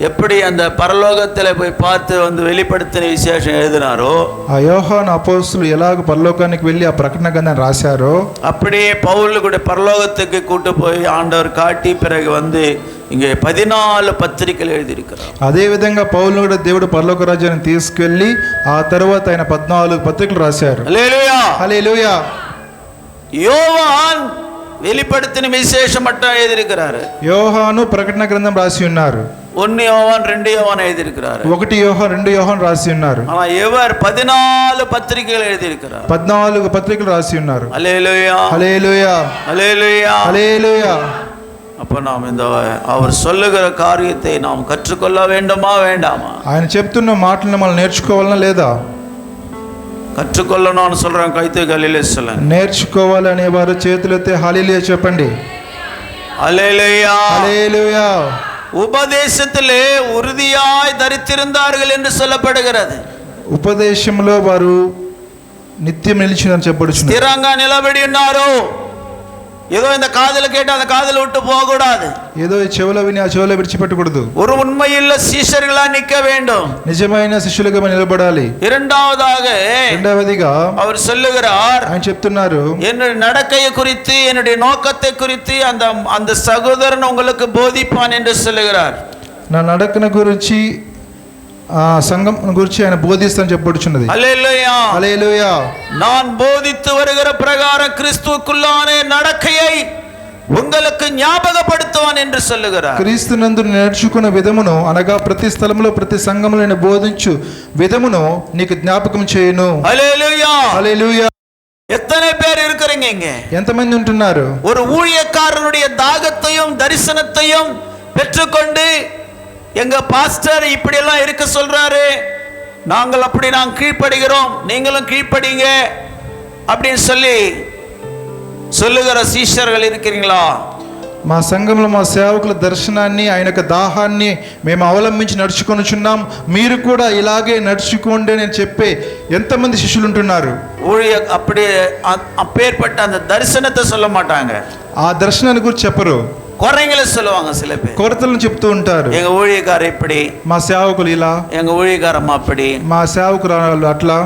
S1: எப்படி அந்த பரலோகத்தில் போய் பார்த்து வந்து வெளிப்படுத்தின விசேஷம் எழுதினாரோ,
S2: ఆ యోహాను అపోస్తలులు ఎలాగ పరలోకానికి వెళ్ళి ఆ ప్రకటన గ్రంథాన్ని రాశారో,
S1: அப்படியே பவுல் கூட பரலோகத்துக்கு கூட்டு போய் ஆண்டவர் காட்டி பிறகு வந்து இங்கே 14 పత్రికలు எழுதியிருக்கிறார்.
S2: అదే విధంగా పౌలు కూడా దేవుడు పరలోక రాజ్యాన్ని తీసుకెళ్ళి ఆ తర్వాత ఆయన 14 పత్రికలు రాశారు.
S1: హల్లెలూయా,
S2: హల్లెలూయా.
S1: யோவான் வெளிப்படுத்தின விசேஷம் மட்டும் எழுதியிருக்கிறாரு.
S2: యోహాను ప్రకటన గ్రంథం రాసి ఉన్నారు.
S1: 1 யோவான் 2 யோவான் எழுதியிருக்கிறாரு.
S2: 1 యోహాను 2 యోహాను రాసి ఉన్నారు.
S1: ஆனா இவர் 14 పత్రికలు எழுதியிருக்கிறார்.
S2: 14 పత్రికలు రాసి ఉన్నారు.
S1: హల్లెలూయా,
S2: హల్లెలూయా,
S1: హల్లెలూయా,
S2: హల్లెలూయా.
S1: அப்போ நாம் இந்த அவர் சொல்லுகிற காரியத்தை நாம் கற்றுக்கொள்ள வேண்டுமா வேண்டாமா?
S2: ఆయన చెప్తున్న మాటలను మనం నేర్చుకోవాలనా లేదా?
S1: கற்றுக்கொள்ளணும்னு சொல்றேன். கைத்து கலிலே சொல்லுங்க.
S2: నేర్చుకోవాలి అనేవారు చేతులెత్తి హల్లెలూయా చెప్పండి.
S1: ஹல்லேலூயா,
S2: హల్లెలూయా.
S1: உபதேசத்திலே உறுதியாய் தரித்திருந்தார்கள் என்று சொல்லப்படுகிறது.
S2: ఉపదేశంలో వారు నిత్యం నిలిచిందని చెప్పబడుచున్నది.
S1: స్థిరంగా నిలబడి ఉన్నారు. ஏதோ இந்த காதுல கேட்டு அந்த காதுல விட்டு போக கூடாது.
S2: ఏదో ఈ చెవులో విని ఆ చెవులో విడిచిపెట్టకూడదు.
S1: ஒரு உண்மையுள்ள சீஷர்களா நிற்க வேண்டும்.
S2: నిజమైన శిష్యులుగా మనం నిలబడాలి.
S1: இரண்டாவதிగా அவர் சொல்லுகிறார்,
S2: ఆయన చెప్తున్నారు,
S1: என்னுடைய நடக்கையை குறித்து என்னுடைய நோக்கத்தை குறித்து அந்த சகோதரன் உங்களுக்கு போதிப்பான் என்று சொல்லுகிறார்.
S2: నా నడకన గురించి ఆ సంఘం గురించి ఆయన బోధిస్తానని చెప్పబడుచున్నది.
S1: హల్లెలూయా,
S2: హల్లెలూయా.
S1: நான் போதித்து வருகிற பிரகாரம் கிறிஸ்துவுக்குள்ளான நடக்கையை உங்களுக்கு ஞாபகப்படுத்துவான் என்று சொல்லுகிறார்.
S2: క్రీస్తునందు నడుచుకున్న విధమును అనగా ప్రతి స్థలంలో ప్రతి సంఘములో నేను బోధించు విధమును నీకు జ్ఞాపకం చేయను.
S1: హల్లెలూయా,
S2: హల్లెలూయా.
S1: எத்தனை பேர் இருக்கிறீங்க இங்க?
S2: ఎంతమంది ఉంటున్నారు?
S1: ஒரு ஊழியக்காரனுடைய தாகத்தையும் தரிசனத்தையும் பெற்றுக்கொண்டு எங்க பாஸ்டர் இப்படி எல்லாம் இருக்க சொல்றாரு, நாங்கள் அப்படி கீழ்ப்படுகிறோம், நீங்களும் கீழ்ப்படிங்க அப்படின்னு சொல்லுகிற சீஷர்கள் இருக்கிறீங்களா?
S2: మా సంఘంలో మా సేవకుల దర్శనాన్ని, ఆయన యొక్క దాహాన్ని మేము అవలంబించి నడుచుకొనుచున్నాం, మీరు కూడా ఇలాగే నడుచుకోండి అని చెప్పే ఎంతమంది శిష్యులు ఉంటున్నారు.
S1: அப்படி அப்பேற்பட்ட அந்த தரிசனத்தை சொல்ல மாட்டாங்க,
S2: ఆ దర్శనాన్ని గురించి చెప్పరు,
S1: குறைங்களை சொல்லுவாங்க. சில பேர்
S2: కొరతలను చెప్తూ ఉంటారు.
S1: எங்க ஊழியக்காரர் இப்படி,
S2: మా సేవకులు ఇలా,
S1: எங்க ஊழியக்காரம்மா அப்படி,
S2: మా సేవకురాలు అట్లా,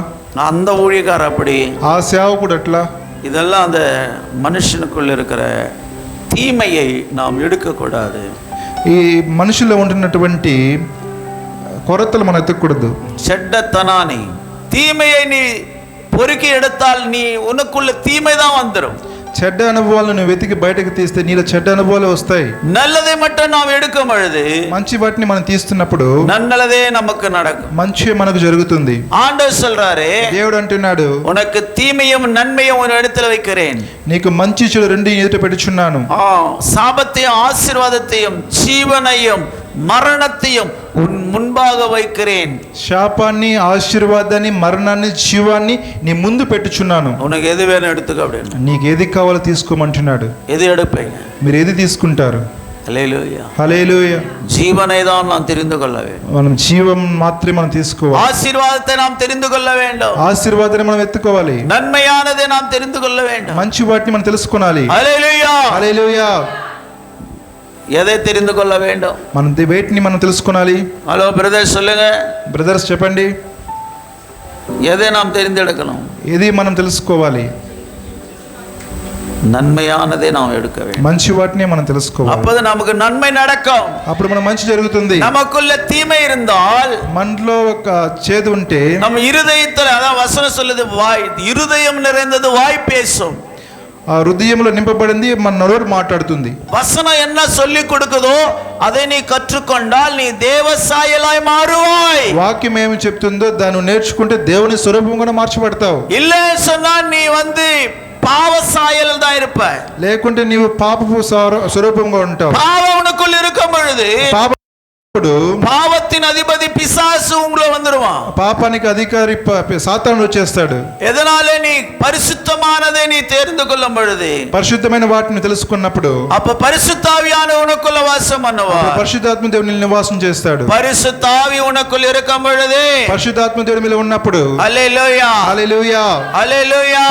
S1: அந்த ஊழியக்காரர் அப்படி,
S2: ఆ సేవకుడు అట్లా.
S1: இதெல்லாம் அந்த மனுஷனுக்குள்ள இருக்கிற தீமையை நாம் எடுக்கக்கூடாது.
S2: ఈ మనుషుల్లో ఉంటున్నటువంటి కొరతలు మనం ఎత్తకూడదు.
S1: செட்டத்தனானி தீமையை நீ பொறுக்கி எடுத்தால் நீ உனக்குள்ள தீமை தான் வந்துடும்.
S2: చెడ్డ అనుభవాలను నువ్వు వెతికి బయటకు తీస్తే నీలో చెడ్డ అనుభవాలు వస్తాయి.
S1: நல்லதை மட்டும் நாம் எடுக்கும் பொழுது,
S2: మంచి వాటిని మనం తీస్తున్నప్పుడు
S1: நல்லதே நமக்கு நடக்கும்,
S2: మంచి మనకు జరుగుతుంది.
S1: ஆண்டவர் சொல்றாரு,
S2: దేవుడు అంటున్నాడు,
S1: உனக்கு தீமையும் நன்மையும் உன் இடத்துல வைக்கிறேன்,
S2: నీకు మంచి చెడు రెండు ఎదుట పెట్టుచున్నాను,
S1: சாபத்தையும் ஆசீர்வாதத்தையும் ஜீவனையும் மரணத்தையும் உன் முன்பாக வைக்கிறேன்.
S2: శాపాన్ని, ఆశీర్వాదాన్ని, మరణాన్ని, జీవాన్ని నీ ముందు పెట్టుచున్నాను.
S1: உனக்கு எது வேணும் எடுத்துக்க அப்படின்னு.
S2: నీకు ఏది కావాలో తీసుకోమంటున్నాడు.
S1: எது எடுப்பீங்க?
S2: మీరు ఏది తీసుకుంటారు?
S1: హల్లెలూయా,
S2: హల్లెలూయా.
S1: ஜீவனை தான் நாம் தெரிந்து கொள்ள வேண்டும்.
S2: మనం జీవం మాత్రమే మనం తీసుకోవాలి.
S1: ஆசீர்வாதத்தை நாம் தெரிந்து கொள்ள வேண்டும்.
S2: ఆశీర్వాదాన్ని మనం ఎత్తుకోవాలి.
S1: நன்மையானதை நாம் தெரிந்து கொள்ள வேண்டும்.
S2: మంచి వాటిని మనం తెలుసుకోవాలి.
S1: హల్లెలూయా,
S2: హల్లెలూయా.
S1: எதை தெரிந்து கொள்ள வேண்டும்?
S2: మనం వేటిని మనం తెలుసుకోవాలి.
S1: ஹலோ பிரதர்ஸ் சொல்லுங்க,
S2: బ్రదర్స్ చెప్పండి,
S1: எதை நாம் தெரிந்தெடுக்கணும்?
S2: ఏది మనం తెలుసుకోవాలి?
S1: நன்மையானதை நாம் எடுக்க வேண்டும்.
S2: మంచి వాటిని మనం తెలుసుకోవాలి.
S1: அப்போது நமக்கு நன்மை நடக்கும்.
S2: అప్పుడు మనం మంచి జరుగుతుంది.
S1: நமக்குள்ள தீமை இருந்தால்,
S2: మనలో ఒక చేదు ఉంటే,
S1: நம்ம இருதயத்துல, அதான் வசனம் சொல்லுது, வாய் இருதயம் நிறைந்தது வாய் பேசும்.
S2: ఆ హృదయంలో నింపబడింది మన నోరు మాట్లాడుతుంది.
S1: வசனம் என்ன சொல்லி கொடுக்குதோ அதை நீ கற்றுக்கொண்டால் நீ தேவ சாயலாய் மாறுவாய்.
S2: వాక్యం ఏమి చెప్తుందో దాన్ని నేర్చుకుంటే దేవుని స్వరూపంగా మార్చబడతావు.
S1: இல்லை சொன்னா நீ பாவ சாயல் தான் இருப்ப,
S2: లేకుంటే నీవు పాపపు స్వరూపంగా ఉంటావు.
S1: பாவம் உனக்குள் இருக்கும் பொழுது பாவத்தின் அதிபதி பிசாசு உங்களை வந்துருவான்.
S2: పాపానికి అధికారి సాతానుడు వచ్చేస్తాడు.
S1: எதனாலே நீ பரிசுத்தமானதை நீ தெரிந்து கொள்ளும் பொழுது,
S2: పరిశుద్ధమైన వాటిని తెలుసుకున్నప్పుడు,
S1: அப்ப பரிசுத்த ஆவியான உனக்குள்ள வாசம் பண்ணுவார்.
S2: పరిశుద్ధాత్మ దేవుని నివాసం చేస్తాడు.
S1: பரிசுத்த ஆவி உனக்குள் இருக்கும் பொழுது,
S2: పరిశుద్ధాత్మ దేవుని మీద ఉన్నప్పుడు,
S1: ஹல்லேலூயா,
S2: హల్లెలూయా,
S1: ஹல்லேலూயா,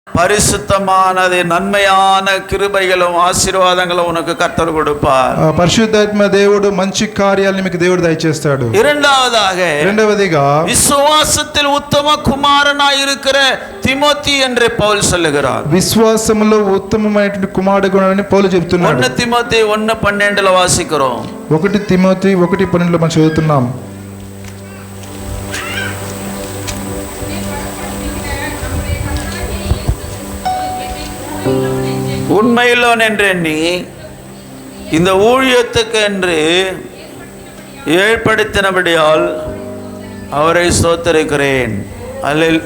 S1: பரிசுத்தமானது நன்மையான கிருபைகளும் ஆசீர்வாதங்களும் உனக்கு கர்த்தர் கொடுப்பார்.
S2: పరిశుద్ధాత్మ దేవుడు మంచి కార్యాలను మీకు దేవుడు దయచేస్తాడు.
S1: இரண்டாவதிగా விசுவாசத்தில் உத்தம குமாரனாய் இருக்கிற திமோத்தி என்று பவுல் சொல்லுகிறார்.
S2: విశ్వాసములో ఉత్తమమైనటువంటి కుమారుడు అని పౌలు చెప్తున్నాడు.
S1: 1 తిమోతి 1:12 వాసిக்கிறோம்.
S2: 1 తిమోతి 1:12 మనం చదువుతున్నాం.
S1: உண்மையுள்ளவன் என்று எண்ணி இந்த ஊழியத்துக்கு என்று ஏற்படுத்தினபடியால் அவரை ஸ்தோத்திரிக்கிறேன். அல்லேல்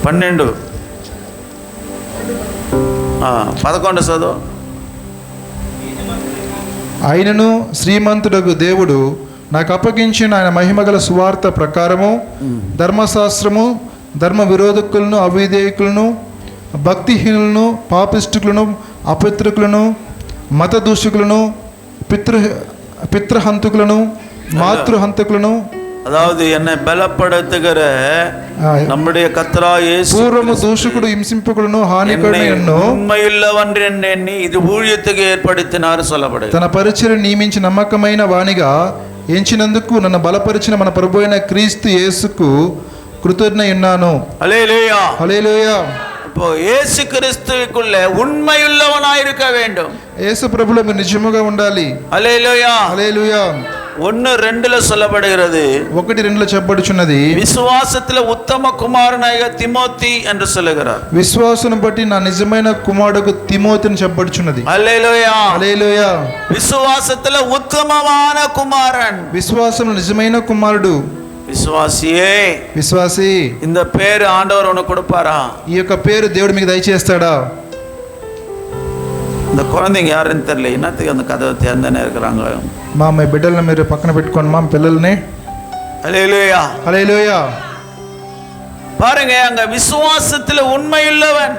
S1: 12 11 చదువు.
S2: ఆయనను శ్రీమంతుడగు దేవుడు నాకు అప్పగించిన ఆయన మహిమగల సువార్త ప్రకారము ధర్మశాస్త్రము ధర్మ విరోధకులను, అవిధేయకులను, భక్తిహీనులను, పాపిష్టులను, అపితృకులను, మత దూషకులను, పితృహంతకులను, మాతృహంతకులను,
S1: அதாவது என்னை பலப்படுத்துகிற நம்முடைய கர்த்தராகிய இயேசு
S2: పూర్వము దూషకుడు, హింసింపకుడును, హానికరుడును,
S1: உண்மையுள்ளவன் என்று எண்ணி இது ஊழியத்துக்கு ஏற்படுத்தினார் சொல்லப்படுகிறது.
S2: తన పరిచర్య నియమించి నమ్మకమైన వానిగా ఎంచినందుకు నన్ను బలపరిచిన మన ప్రభు అయిన క్రీస్తు యేసుకు కృతజ్ఞ ఉన్నాను.
S1: హల్లెలూయా,
S2: హల్లెలూయా.
S1: இப்போ இயேசு கிறிஸ்துவுக்குள்ள உண்மையுள்ளவனாய் இருக்க வேண்டும்.
S2: యేసు ప్రభులో మీరు నిజముగా ఉండాలి.
S1: హల్లెలూయా,
S2: హల్లెలూయా.
S1: 1:2 சொல்லப்படுகிறது.
S2: 1:2 చెప్పబడుచున్నది,
S1: విశ్వాసத்துல ఉత్తమ కుమారునైగా తిమోతి என்று சொல்லுகிறார்.
S2: విశ్వాసను బట్టి నా నిజమైన కుమారుడు తిమోతిని చెప్పబడుచున్నది.
S1: హల్లెలూయా,
S2: హల్లెలూయా.
S1: విశ్వాసத்துல ఉత్తమమైన కుమారన్,
S2: విశ్వాసంలో నిజమైన కుమారుడు.
S1: విశ్వాసియే,
S2: విశ్వాసి,
S1: இந்த பேர் ஆண்டவர் உனக்கு கொடுப்பாரா?
S2: ఈ యొక్క పేరు దేవుడు మీకు దయచేస్తాడా?
S1: இந்த குழந்தைங்க யாருன்னு தெரியல, என்னத்துக்கு அந்த கதவை திறந்தனே இருக்கிறாங்க.
S2: మా బిడ్డలను మీరు పక్కన పెట్టుకోండి, మా పిల్లల్ని.
S1: హల్లెలూయా,
S2: హల్లెలూయా.
S1: பாருங்க, அங்க விசுவாசத்துல உண்மையுள்ளவன்,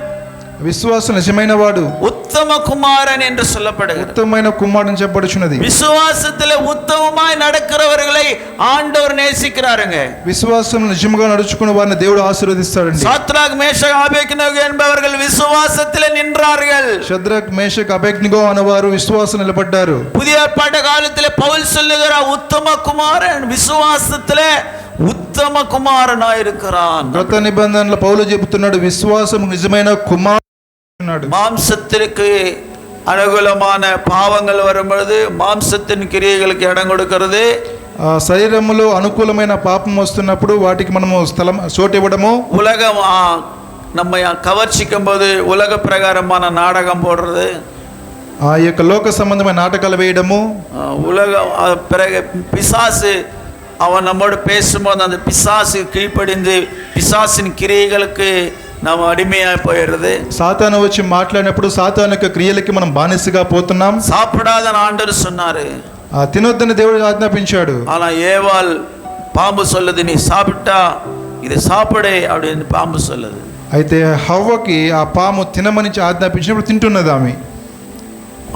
S2: విశ్వాసం నిజమైన వాడు,
S1: உத்தம குமாரன் என்று சொல்லப்படுகிறது.
S2: ఉత్తమమైన కుమారుడు చెప్పబడుచున్నది.
S1: விசுவாசத்துல உத்தமமாய் நடக்கிறவர்களை ஆண்டவர் நேசிக்கிறாருங்க.
S2: విశ్వాసం నిజముగా నడుచుకున్న వారిని దేవుడు ఆశీర్వదిస్తాడండి.
S1: சாத்ராக் மேஷக் ஆபேத்நேகோ என்பவர்கள் விசுவாசத்திலே நின்றார்கள்.
S2: షద్రక్ మేషక్ అబేద్నెగో అనేవారు విశ్వాసం నిలబడ్డారు.
S1: புதிய ஏற்பாட்டு காலத்திலே பவுல் சொல்லுகிறார், உத்தம குமாரன் விசுவாசத்திலே ఉత్తమ కుమారునాయి இருக்கிறான்.
S2: కొత్త నిబంధనలో పౌలు చెబుతున్నాడు, విశ్వాసం నిజమైన కుమారుడు.
S1: மாம்சத்திற்கு అనుకూలமான பாவங்கள் வரும்பொழுது மாம்சத்தின் கிரியைகளுக்கு இடம் கொடுக்கிறது.
S2: శరీరములో అనుకూలమైన పాపం వస్తున్నప్పుడు వాటికి మనము స్థలం చోటు ఇవ్వడము,
S1: உலகம் நம்ம கவர்ச்சிக்கும் போது உலக பிரகாரமான நாடகம் போடுறது,
S2: ఆ యొక్క లోక సంబంధమైన నాటకాలు వేయడము,
S1: உலக பிறகு பிசாசு அவன் நம்மோடு பேசும்போது அந்த பிசாசு கீழ்ப்படிந்து பிசாசின் கிரியைகளுக்கு நாம் அடிமையாக போயிடுறது.
S2: సాతాను వచ్చి మాట్లాడినప్పుడు సాతాను యొక్క క్రియలకి మనం బానిసగా పోతున్నాం.
S1: சாப்பிடாத ஆண்டவர் சொன்னாரு,
S2: తినొద్దని దేవుడు ఆజ్ఞాపించాడు.
S1: ஆனா ஏவாள் பாம்பு சொல்லுது, நீ சாப்பிட்டா இது சாப்பிடு அப்படின்னு பாம்பு சொல்லுது.
S2: అయితే హవ్వకి ఆ పాము తినమని ఆజ్ఞాపించినప్పుడు తింటున్నది ఆమె.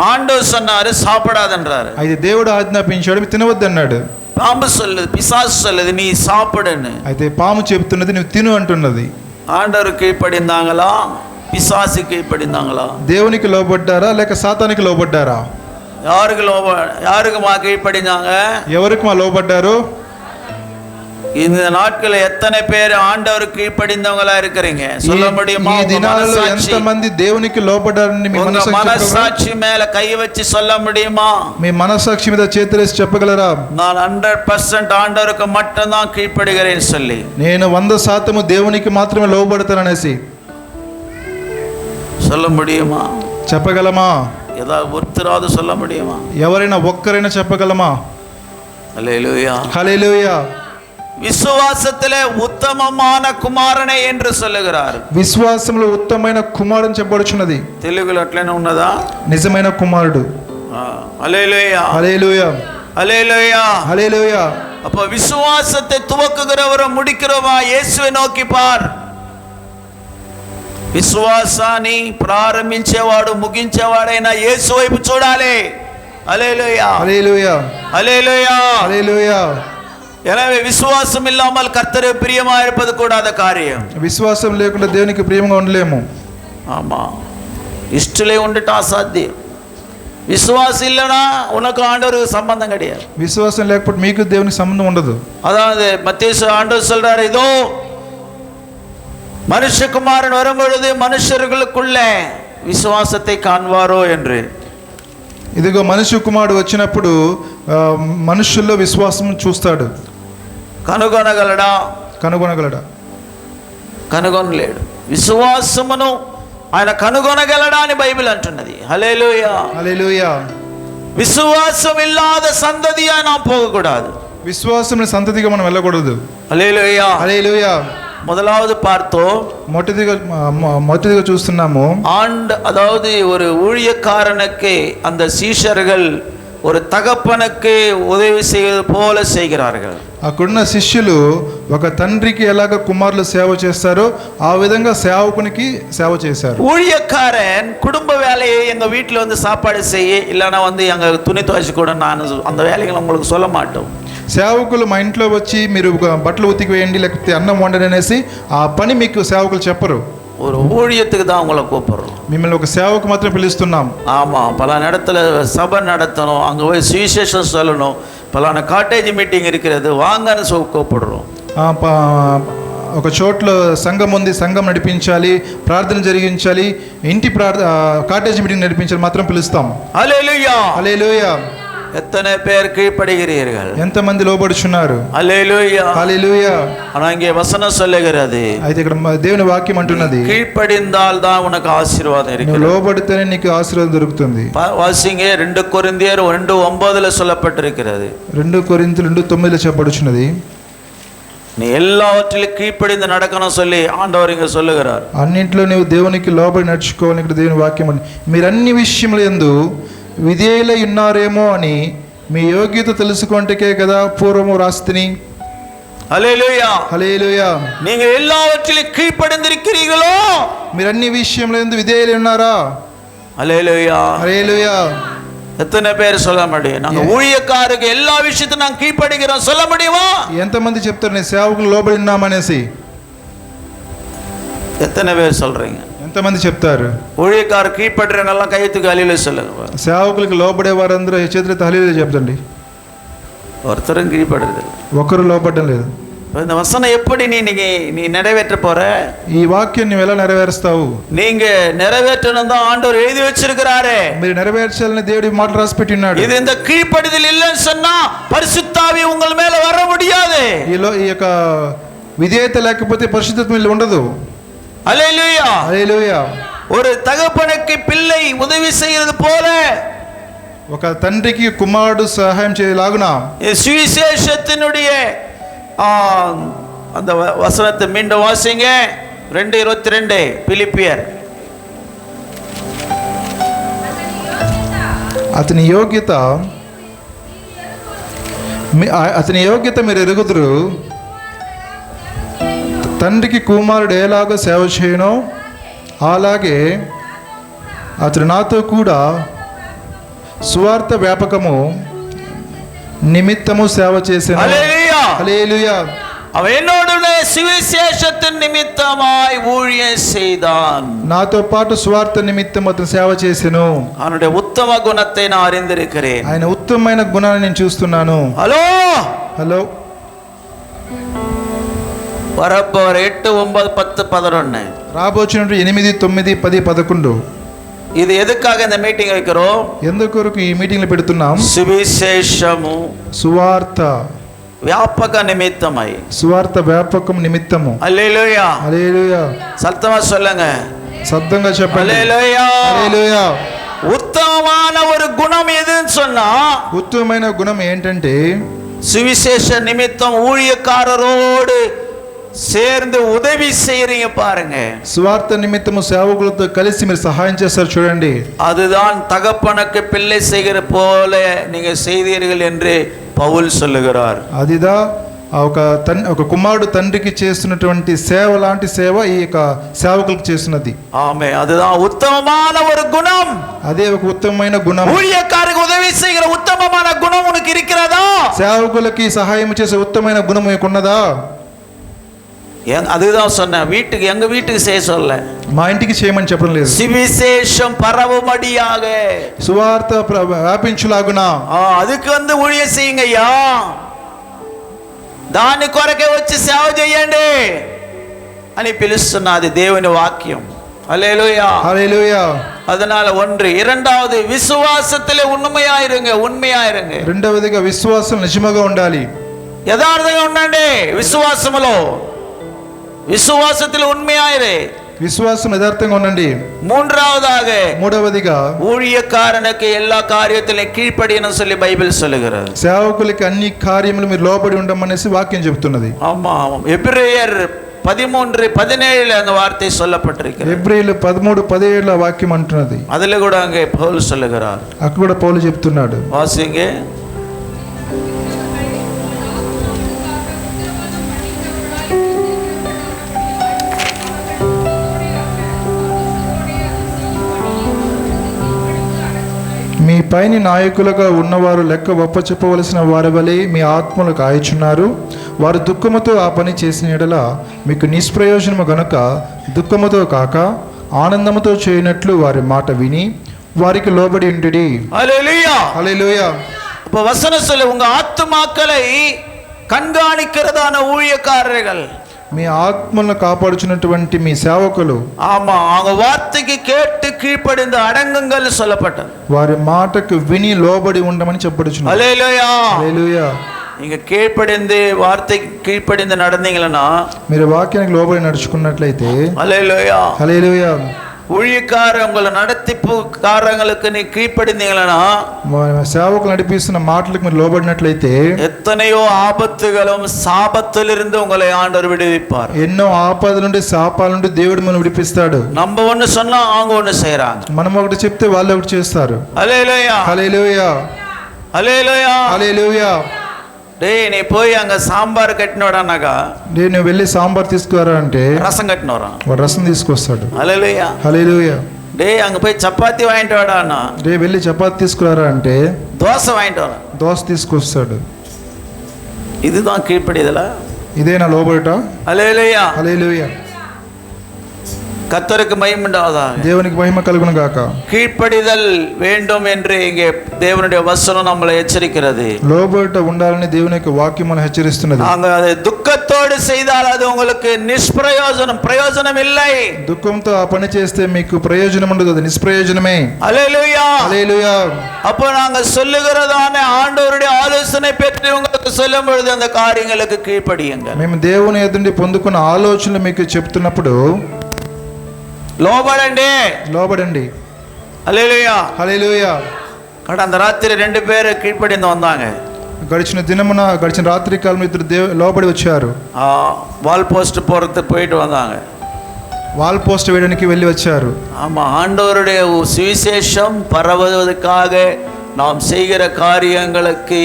S1: ஆண்டவர் சொன்னாரு சாப்பிடாதன்றாரு,
S2: అయితే దేవుడు ఆజ్ఞాపించాడు, తినవద్దన్నాడు.
S1: பாம்பு சொல்லுது, பிசாசு சொல்லுது நீ சாப்பிடுன்னு.
S2: అయితే పాము చెబుతున్నది నువ్వు తిను అంటున్నది.
S1: ஆண்டவர் கீழ்ப்படிந்தாங்களா பிசாசு கீழ்ப்படிந்தாங்களா?
S2: దేవునికి లోబడ్డారా లేక సాతానికి లోబడ్డారా?
S1: யாருக்கு கீழ்ப்படிந்தாங்க?
S2: ఎవరికి మా లోబడ్డారు?
S1: இந்த நாட்களில் எத்தனை பேர் ஆண்டவருக்கு கீழ்ப்படிந்தவங்களா இருக்கிறீங்க? சொல்ல முடியுமா?
S2: ఈ దినాలలో ఎంత మంది దేవునికి లోబడ్డారని మీ
S1: మనస్సాక్షి மேல కై வச்சு சொல்ல முடியுமா?
S2: మీ మనస్సాక్షి మీద చేతులేసి చెప్పగలరా?
S1: நான் 100% ఆండవருக்கு மட்டும்தான் கீழ்ப்படுகிறேன் சொல்லி,
S2: నేను 100% దేవునికి మాత్రమే లోబడతాననేసి
S1: சொல்ல முடியுமா?
S2: చెప్పగలమా?
S1: ஏதாவது ஒருத்தராவது சொல்ல முடியுமா?
S2: ఎవరైనా ఒక్కరైనా చెప్పగలమా?
S1: ஹல்லேலூயா,
S2: హల్లెలూయా.
S1: విశ్వాసத்திலே ఉత్తమమైన కుమారునే என்று சொல்லுகிறார்.
S2: విశ్వాసంలో ఉత్తమమైన కుమారుని చెప్పబడుచున్నది.
S1: తెలుగులో అట్లనే ఉన్నదా?
S2: నిజమైన కుమారుడు.
S1: హల్లెలూయా,
S2: హల్లెలూయా,
S1: హల్లెలూయా,
S2: హల్లెలూయా.
S1: அப்ப விசுவாசத்தை துவக்குகிறவரும் முடிக்கிறவா இயேசுவை நோக்கி பார். విశ్వాసాన్ని ప్రారంభించేవాడు ముగించేవాడైన యేసు వైపు చూడాలి. హల్లెలూయా,
S2: హల్లెలూయా,
S1: హల్లెలూయా,
S2: హల్లెలూయా.
S1: எனவே விசுவாசம் இல்லாமல் கர்த்தருக்கு பிரியமா இருப்பது கூடாத காரியம்.
S2: విశ్వాసం లేకుండా దేవునికి ప్రియంగా ఉండలేము.
S1: ஆமா, இஷ்டலே உண்டுட்டா அசாத்தியம். விசுவாசம் இல்லைனா உனக்கு ஆண்டவருக்கு சம்பந்தம் கிடையாது.
S2: విశ్వాసం లేకపోతే మీకు దేవునికి సంబంధం ఉండదు.
S1: அதாவது மத்தேயு ஆண்டவர் சொல்றாரு, இதோ மனுஷகுமாரன் வரும்பொழுது மனுஷர்களுக்குள்ளே விசுவாசத்தை காண்பாரோ என்று.
S2: ఇదిగో మనుష్య కుమారుడు వచ్చినప్పుడు మనుషుల్లో విశ్వాసం చూస్తాడు.
S1: కనుగొనగలడా? కనుగొనలేడు. విశ్వాసమును ఆయన కనుగొనగలడా అని బైబిల్ అంటున్నది. హల్లెలూయా,
S2: హల్లెలూయా.
S1: విశ్వాసం ఇల్లాద సంతతిగా நாம் போகக்கூடாது.
S2: విశ్వాసం సంతతిగా మనం వెళ్ళకూడదు.
S1: హల్లెలూయా,
S2: హల్లెలూయా.
S1: முதலாவது பார்த்தோம்,
S2: మొదటిగా చూస్తున్నాము,
S1: அதாவது ஒரு ஊழியக்காரனுக்கு அந்த சீஷர்கள் ஒரு தகப்பனுக்கு உதவி செய்வது போல செய்கிறார்கள்.
S2: అక్కడున్న శిష్యులు ఒక తండ్రికి ఎలాగ కుమారులు సేవ చేస్తారో ఆ విధంగా సేవకునికి సేవ చేశారు.
S1: ஊழியக்காரன் குடும்ப வேலையை எங்க வீட்டில் வந்து சாப்பாடு செய்ய, இல்லைன்னா வந்து எங்க துணி துவைச்சு கூட நான் அந்த வேலைகளை உங்களுக்கு சொல்ல மாட்டோம்.
S2: సేవకులు మా ఇంట్లో వచ్చి మీరు బట్టలు ఉతికి వేయండి లేకపోతే అన్నం వండండి అనేసి ఆ పని మీకు సేవకులు చెప్పరు.
S1: ஒரு ஊழியத்துக்கு தான் உங்களை கூப்பிடுறோம்.
S2: మిమ్మల్ని ఒక సేవకు మాత్రం పిలుస్తున్నాం.
S1: ஆமா, பல இடத்துல சபை நடத்தணும், அங்கே போய் சுவிசேஷம் சொல்லணும், பலான காட்டேஜ் மீட்டிங் இருக்கிறது, வாங்கன்னு கூப்பிடுறோம்.
S2: ఒక చోట్లో సంఘం ఉంది, సంఘం నడిపించాలి, ప్రార్థన జరిగించాలి, ఇంటి కాటేజ్ మీటింగ్ నడిపించాలి మాత్రం పిలుస్తాం.
S1: హల్లెలూయా,
S2: హల్లెలూయా.
S1: எத்தனை பேர் கீழ்ப்படுகிறீர்கள்?
S2: ఎంతమంది లోబడుచున్నారు?
S1: హల్లెలూయా,
S2: హల్లెలూయా.
S1: ஆனா இங்கே வசனம் சொல்லுகிறது,
S2: అయితే ఇక్కడ దేవుని వాక్యం అంటున్నది,
S1: கீழ்ப்படிந்தால் தான் உனக்கு ஆசீர்வாదம் இருக்கு.
S2: నువ్వు లోబడితేనే నీకు ఆశీర్వాదం దొరుకుతుంది.
S1: వాసింగే 2 కొరింథీయర్ 2:9 சொல்லப்பட்டிருக்கிறது.
S2: 2 కొరింథీయులు 2:9 చెప్పబడుచున్నది,
S1: நீ எல்லாவற்றிலும் கீழ்ப்படிந்து நடக்கணும் சொல்லி ஆண்டவர் இங்க சொல்லுகிறார்.
S2: అన్నింటిలో నీవు దేవునికి లోబడి నడుచుకోవాలి. ఇక్కడ దేవుని వాక్యం అని, మీరు అన్ని విషయముల యందు విధేయులై ఉన్నారేమో అని మీ యోగ్యత తెలుసుకుంటకే కదా పూర్వము రాస్తిని.
S1: హల్లెలూయా.
S2: హల్లెలూయా.
S1: நீங்கள் எல்லாவற்றிலும் கீழ்ப்படிந்திருக்கிறீர்களோ?
S2: మీరు అన్ని విషయంలో ఎందుకు విధేయులు ఉన్నారా?
S1: హల్లెలూయా.
S2: హల్లెలూయా.
S1: எத்தனை பேர் சொல்ல முடியும் நாங்க ஊழியக்காரருக்கு எல்லா விஷயத்தையும் நாங்க கீழ்ப்படிக்கிறோம் சொல்ல முடியுமா?
S2: ఎంతమంది చెప్తారు నేను సేవకులు లోబడి ఉన్నామనేసి?
S1: எத்தனை பேர் சொல்றீங்க?
S2: ఎంతమంది చెప్తారు?
S1: ஊழியக்காரர் கீழ்ப்படுறவங்க எல்லாம் கையெழுத்துக்கு హల్లెలూయా சொல்லுங்க.
S2: సేవకులకు లోబడే వారందరూ చేతులెత్తి హల్లెలూయా చెప్తండి.
S1: ஒருத்தரும் கீழ்ப்படுறது
S2: ఒకరు లోబడడం లేదు.
S1: இந்த வசனம் எப்படி நீ நிறைவேற்ற போற?
S2: ఈ వాక్యం నువ్వు ఎలా నెరవేరుస్తావు?
S1: நீங்க நிறைவேற்றணும் தான் ஆண்டவர் எழுதி வச்சிருக்கிறாரு.
S2: మీరు నెరవేర్చాలని దేవుడి మాట రాసి పెట్టి ఉన్నాడు.
S1: இது இந்த கீழ்ப்படிதல் இல்லைன்னு சொன்னா பரிசுத்த ஆவி உங்கள் மேல வர முடியாது.
S2: ఈ యొక్క విధేయత లేకపోతే పరిశుద్ధత్వం ఇలా ఉండదు.
S1: ஹல்லேலூயா.
S2: హల్లెలూయా.
S1: ஒரு தகப்பனுக்கு பிள்ளை உதவி செய்யறது போல
S2: ఒక తండ్రికి కుమారుడు సహాయం చేయలాగున
S1: சுவிசேஷத்தினுடைய அந்த வசனத்தை மீண்டும் வாசிங்க. 2:22 பிலிப்பியர்.
S2: అతని యోగ్యత మీరు ఎరుగుదురు. తండ్రికి కుమారుడు ఎలాగో సేవ చేయనో అలాగే అతడు నాతో కూడా సువార్త వ్యాపకము నిమిత్తము సేవ చేసెను.
S1: హల్లెలూయా.
S2: హల్లెలూయా.
S1: அவன் என்னோடு சுவிசேஷத்தின் நிமித்தமாய் ஊழியம் செய்தான்.
S2: నాతో పాటు సువార్త నిమిత్తం అతను సేవ చేసెను.
S1: அவனுடைய உத்தம குணத்தை நான் அறிந்திருக்கிறேன்.
S2: ఆయన ఉత్తమమైన గుణాన్ని నేను చూస్తున్నాను.
S1: Hello
S2: hello.
S1: வரப்போற 8, 9, 10, 11
S2: రాబోచున్నట్టు 8, 9, 10, 11.
S1: ఇది ఎదుకాக இந்த మీటింగ్ வைக்கிறோம்?
S2: ఎందుకొరకు ఈ మీటింగ్లు పెడుతున్నాం?
S1: సువిశేషము
S2: సువార్త
S1: వ్యాపక నిమిత్తమై.
S2: సువార్త వ్యాపకం నిమిత్తము.
S1: హల్లెలూయా.
S2: హల్లెలూయా.
S1: சத்தமா சொல்லுங்க.
S2: శబ్దంగా చెప్పండి.
S1: హల్లెలూయా.
S2: హల్లెలూయా.
S1: ఉత్తమమైన ஒரு குணம் எதுன்னு சொன்னா
S2: ఉత్తమమైన గుణం ఏంటంటే
S1: சுவிசேஷ நிமித்தம் ஊழியக்காரரோடு சேர்ந்து உதவி செய்யறீங்க பாருங்க.
S2: సువార్త నిమిత్తము సేవకులతో కలిసి మీరు సహాయం చేస్తారు చూడండి.
S1: அதுதான் தகப்பனுக்கு பிள்ளை செய்கிற போல நீங்க செய்தீர்கள் என்று పౌలు சொல்லுகிறார்.
S2: అదిదా ఒక కుమారుడు తండ్రికి చేస్తున్నటువంటి సేవ లాంటి సేవ ఈ యొక్క సేవకులకు చేస్తున్నది.
S1: ఆమె அதுதான் உத்தமமான ஒரு குணம்.
S2: అదే ఒక ఉత్తమమైన గుణం.
S1: ஊழியக்காரருக்கு உதவி செய்கிற உத்தமமான குணம் உனக்கு இருக்கிறதா?
S2: సేవకులకి సహాయం చేసే ఉత్తమమైన గుణం మీకున్నదా?
S1: அதுதான் சொன்னேன். வீட்டுக்கு எங்க வீட்டுக்கு செய்ய சொல்ல,
S2: మా ఇంటికి చేయమని చెప్పడం లేదు.
S1: சுவிசேஷம் பரவும்படியாக
S2: సువార్త వ్యాపించులాగునా
S1: அதுக்கு ஊழியம் செய்யுங்க ஐயா. దాని కొరకే వచ్చి సేవ చేయండి అని పిలుస్తున్నది దేవుని వాక్యం. హల్లెలూయా.
S2: హల్లెలూయా.
S1: அதனால ஒன்று. இரண்டாவது விசுவாசத்திலே உண்மையாயிருங்க.
S2: రెండవదిగా విశ్వాసం నిజముగా ఉండాలి.
S1: యథార్థంగా ఉండండి. విశ్వాసத்தில் உண்மையாயிரு.
S2: విశ్వాసం యథార్థంగా ఉండండి.
S1: మూడవదిగా ஊழியக்காரனுக்கு எல்லா காரியத்திலும் கீழ்ப்படியணும் சொல்லி బైబిల్ சொல்லுகிறது.
S2: సేవకులకు అన్ని కార్యములు మీరు లోబడి ఉండమనేసి వాక్యం చెప్తున్నది.
S1: ஆமா. எபிரேயர் 13:17 அந்த வார்த்தை சொல்லப்பட்டிருக்கிறது.
S2: ఎబ్రీయులు 13:17 వాక్యం అంటున్నది.
S1: அதுல கூட அங்கே பவுல் சொல்லுகிறார்.
S2: అక్కడ కూడా పౌలు చెప్తున్నాడు.
S1: వాసింగ.
S2: మీ పైన నాయకులుగా ఉన్నవారు లెక్క ఒప్పచెప్పవలసిన వారి వలె మీ ఆత్మలు కాయచున్నారు. వారు దుఃఖముతో ఆ పని చేసిన యెడల మీకు నిష్ప్రయోజనము గనుక దుఃఖముతో కాక ఆనందముతో చేయనట్లు వారి మాట విని వారికి లోబడి ఉండుడి.
S1: హల్లెలూయా.
S2: హల్లెలూయా.
S1: அப்ப வசனம் சொல்ல உங்க ஆத்துமாக்களை கண்காணிக்கிறதான ஊழியக்காரர்கள்,
S2: మీ ఆత్మలను కాపాడుచున్నటువంటి మీ సేవకులు,
S1: ஆமா, அவங்க வார்த்தைக்கு கேட்டு கீழ்ப்படிந்து அடங்குங்கள் சொல்லப்பட்டது.
S2: వారి మాటకు విని లోబడి ఉండమని చెప్పబడుచున్నది.
S1: హల్లెలూయా.
S2: హల్లెలూయా.
S1: நீங்க கீழ்ப்படிந்து வார்த்தைக்கு கீழ்ப்படிந்து நடந்தீங்களா,
S2: మీరు వాక్యానికి లోబడి నడుచుకున్నట్లయితే,
S1: హల్లెలూయా,
S2: హల్లెలూయా,
S1: ஊழியக்கார உங்களை நடத்திப்பு காரங்களுக்கு நீ கீழ்ப்படிந்தீங்களா,
S2: సేవకులు నడిపిస్తున్న మాటలకు మీరు లోబడినట్లయితే
S1: எத்தனையோ ஆபத்துகளும் சாபத்திலிருந்து உங்களை ஆண்டவர் விடுவிப்பார்.
S2: ఎన్నో ఆపదల నుండి శాపాల నుండి దేవుడు మనల్ని విడిపిస్తాడు.
S1: நம்ம ஒண்ணு சொன்னா அவங்க ஒண்ணு செய்றாங்க.
S2: మనం ఒకటి చెప్తే వాళ్ళు ఒకటి చేస్తారు.
S1: హల్లెలూయా.
S2: హల్లెలూయా.
S1: హల్లెలూయా.
S2: హల్లెలూయా.
S1: டேய் நீ போய் அங்க சாம்பாర్ కట్టినోడన్నాగా
S2: నేను వెళ్ళి సాంబార్ తీసుకురా అంటే
S1: రసం కట్టినోరా
S2: వాడు రసం తీసుకొస్తాడు.
S1: హల్లెలూయా
S2: హల్లెలూయా.
S1: டேய் அங்க போய் చపాతీ వాయింటి వాడా అన్న
S2: డే వెళ్ళి చపాతీ తీసుకురా అంటే
S1: దోశ వాయింటి వాడా
S2: దోశ తీసుకొస్తాడు.
S1: இதுதான் கீழ்ப்படிதலா?
S2: ఇదేనా లోబడుట?
S1: హల్లెలూయా.
S2: హల్లెలూయా.
S1: கர்த்தருக்கு மகிமை உண்டாவதாக.
S2: దేవునికి మహిమ కలుగును గాక.
S1: கீழ்ப்படிதல் வேண்டும் என்று இங்கே தேவனுடைய வசனம் நம்மளை எச்சரிக்கிறது.
S2: లోబడుట ఉండాలని దేవుని యొక్క వాక్యం మనల్ని హెచ్చరిస్తున్నది.
S1: நாங்க அதை దుఃఖத்தோடு செய்தால் அது உங்களுக்கு நிஷ்பிரயோஜனம், பிரயோஜனம் இல்லை.
S2: దుఃఖంతో ఆ పని చేస్తే మీకు ప్రయోజనం ఉండదు, అది నిష్ప్రయోజనమే.
S1: ஹல்லேலூயா.
S2: హల్లెలూయా.
S1: அப்போ நாங்க சொல்லுகிறதான ஆண்டவருடைய ஆலோசனை பெற்று உங்களுக்கு சொல்லும் பொழுது அந்த காரியங்களுக்கு கீழ்ப்படியுங்கள்.
S2: మేము దేవుని ఎదుండి పొందుకున్న ఆలోచనలు మీకు చెప్తున్నప్పుడు లోబడండి.
S1: హల్లెలూయా.
S2: హల్లెలూయా.
S1: கடந்த ராத்திரி 2 பேர் கீழ்ப்படிந்து வந்தாங்க.
S2: గడిచిన రాత్రి కాలంలో ఇద్దరు లోబడి వచ్చారు.
S1: వాల్ పోస్ట్ పోయిட்டு வந்தாங்க.
S2: వాల్ పోస్ట్ వేయడానికి వెళ్ళి వచ్చారు.
S1: ஆமா, ஆண்டவருடைய சுவிசேஷம் பரவுவதற்காக நாம் செய்கிற காரியங்களுக்கு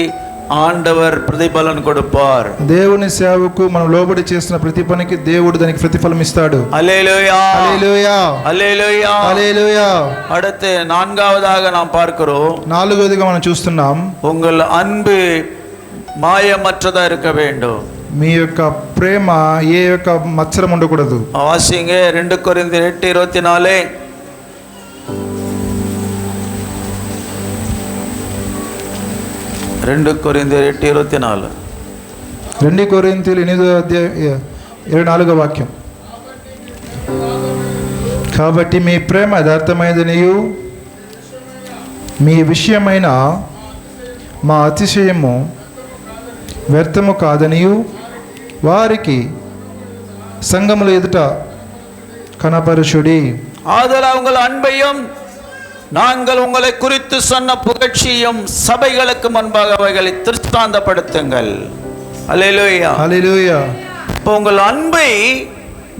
S1: ఆండవర్ ప్రతిఫలం கொடுப்பார்.
S2: దేవుని సేవకు మనం లోబడి చేసిన ప్రతి పనికి దేవుడు దానికి ప్రతిఫలం ఇస్తాడు.
S1: హల్లెలూయా.
S2: హల్లెలూయా.
S1: హల్లెలూయా.
S2: హల్లెలూయా.
S1: அடுத்து நான்காவதாக நாம் பார்க்கிறோம்.
S2: నాలుగోదిగా మనం చూస్తున్నాం,
S1: உங்கள் அன்பு மாயமற்றதா இருக்க வேண்டும்.
S2: మీ యొక్క ప్రేమ ఏ యొక్క మత్సరం ఉండకూడదు.
S1: వాసింగ 2 కొరింథీయులు 8:24. 2 కొరింథీయులు 8:24.
S2: 2 కొరింథీయులు 8:24 వాక్యం. కాబట్టి మీ ప్రేమ యథార్థమైనదనియు మీ విషయమైన మా అతిశయము వ్యర్థము కాదనియు వారికి సంఘముల ఎదుట కనపరచుడి.
S1: ஆதலால் உங்கள் அன்பையும் நாங்கள் உங்களை குறித்து சொன்ன புகழ்ச்சியும் சபைகளுக்கு முன்பாக அவைகளை திருஷ்டாந்தப்படுத்துங்கள். ஹல்லேலூயா.
S2: హల్లెలూయా.
S1: இப்போ உங்கள் அன்பை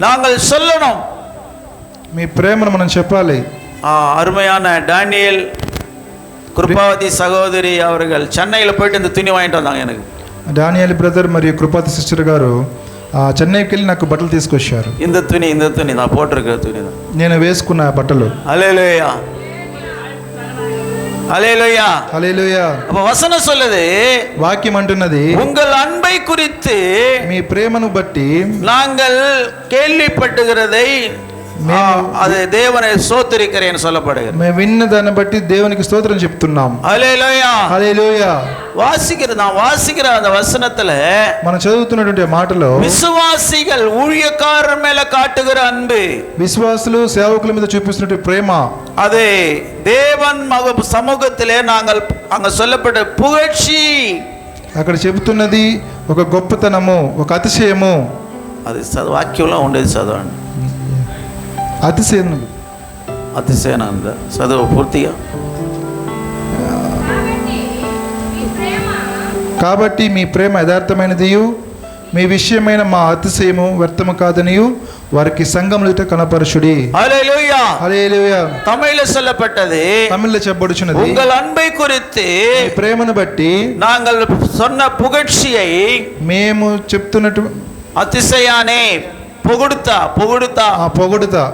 S1: நாங்கள் சொல்லணும்.
S2: మీ ప్రేమను మనం చెప్పాలి.
S1: அருமையான டானியல் కృపావతి సహోదరి அவர்கள் చెన్నైలో போயிட்டு இந்த துணி வாங்கிட்டு வந்தாங்க. எனக்கு
S2: డానియల్ బ్రదర్ మరియు కృపాతి సిస్టర్ గారు చెన్నైకి వెళ్ళి నాకు బట్టలు తీసుకొచ్చారు.
S1: இந்த துணி நான் போட்டிருக்கிற துணி தான்
S2: నేను వేసుకున్న బట్టలు.
S1: ஹல்லேலூயா. ஹல்லேலூயா.
S2: హల్లెలూయా.
S1: அப்ப வசனம் சொல்லுது,
S2: వాక్యం అంటున్నది,
S1: உங்கள் అன்பை குறித்து
S2: మీ ప్రేమను బట్టి
S1: நாங்கள் கேள்விப்பட்டுகிறதை அது தேவனை ஸ்தோத்திரிக்கிறேன் சொல்லப்படுகிறது.
S2: మేము విన్న దాన్ని బట్టి దేవునికి స్తోత్రం చెప్తున్నాం.
S1: హల్లెలూయా.
S2: హల్లెలూయా.
S1: நான் வாசிக்கிற அந்த வசனத்துல
S2: మనం చదువుతున్నటువంటి మాటలో
S1: விசுவாசிகள் ஊழியக்காரர் மேல காட்டுகிற அன்பு,
S2: విశ్వాసులు సేవకుల మీద చూపిస్తున్నటువంటి ప్రేమ,
S1: அது தேவன் சமூகத்திலே நாங்கள் அங்க சொல்லப்பட்ட புகழ்ச்சி,
S2: అక్కడ చెబుతున్నది ఒక గొప్పతనము, ఒక అతిశయము.
S1: అది వాక్యంలో ఉండేది చదవండి. అతిశయనంద చదువు పూర్తిగా.
S2: కాబట్టి మీ ప్రేమ యథార్థమైనదియు మీ విషయమైన మా అతిశయము వ్యర్థము కాదనియు వారికి సంఘములట కనపరచుడి.
S1: హల్లెలూయా.
S2: హల్లెలూయా.
S1: தமிழ்ல சொல்லப்பட்டது,
S2: తమిళ్లో చెప్పబడుచున్నది,
S1: உங்கள் அன்பை குறித்து
S2: మీ ప్రేమను బట్టి
S1: நாங்கள் சொன்ன புகழ்ச்சியை,
S2: మేము చెప్తున్నట్టు
S1: அதிசயானே పొగుడుతా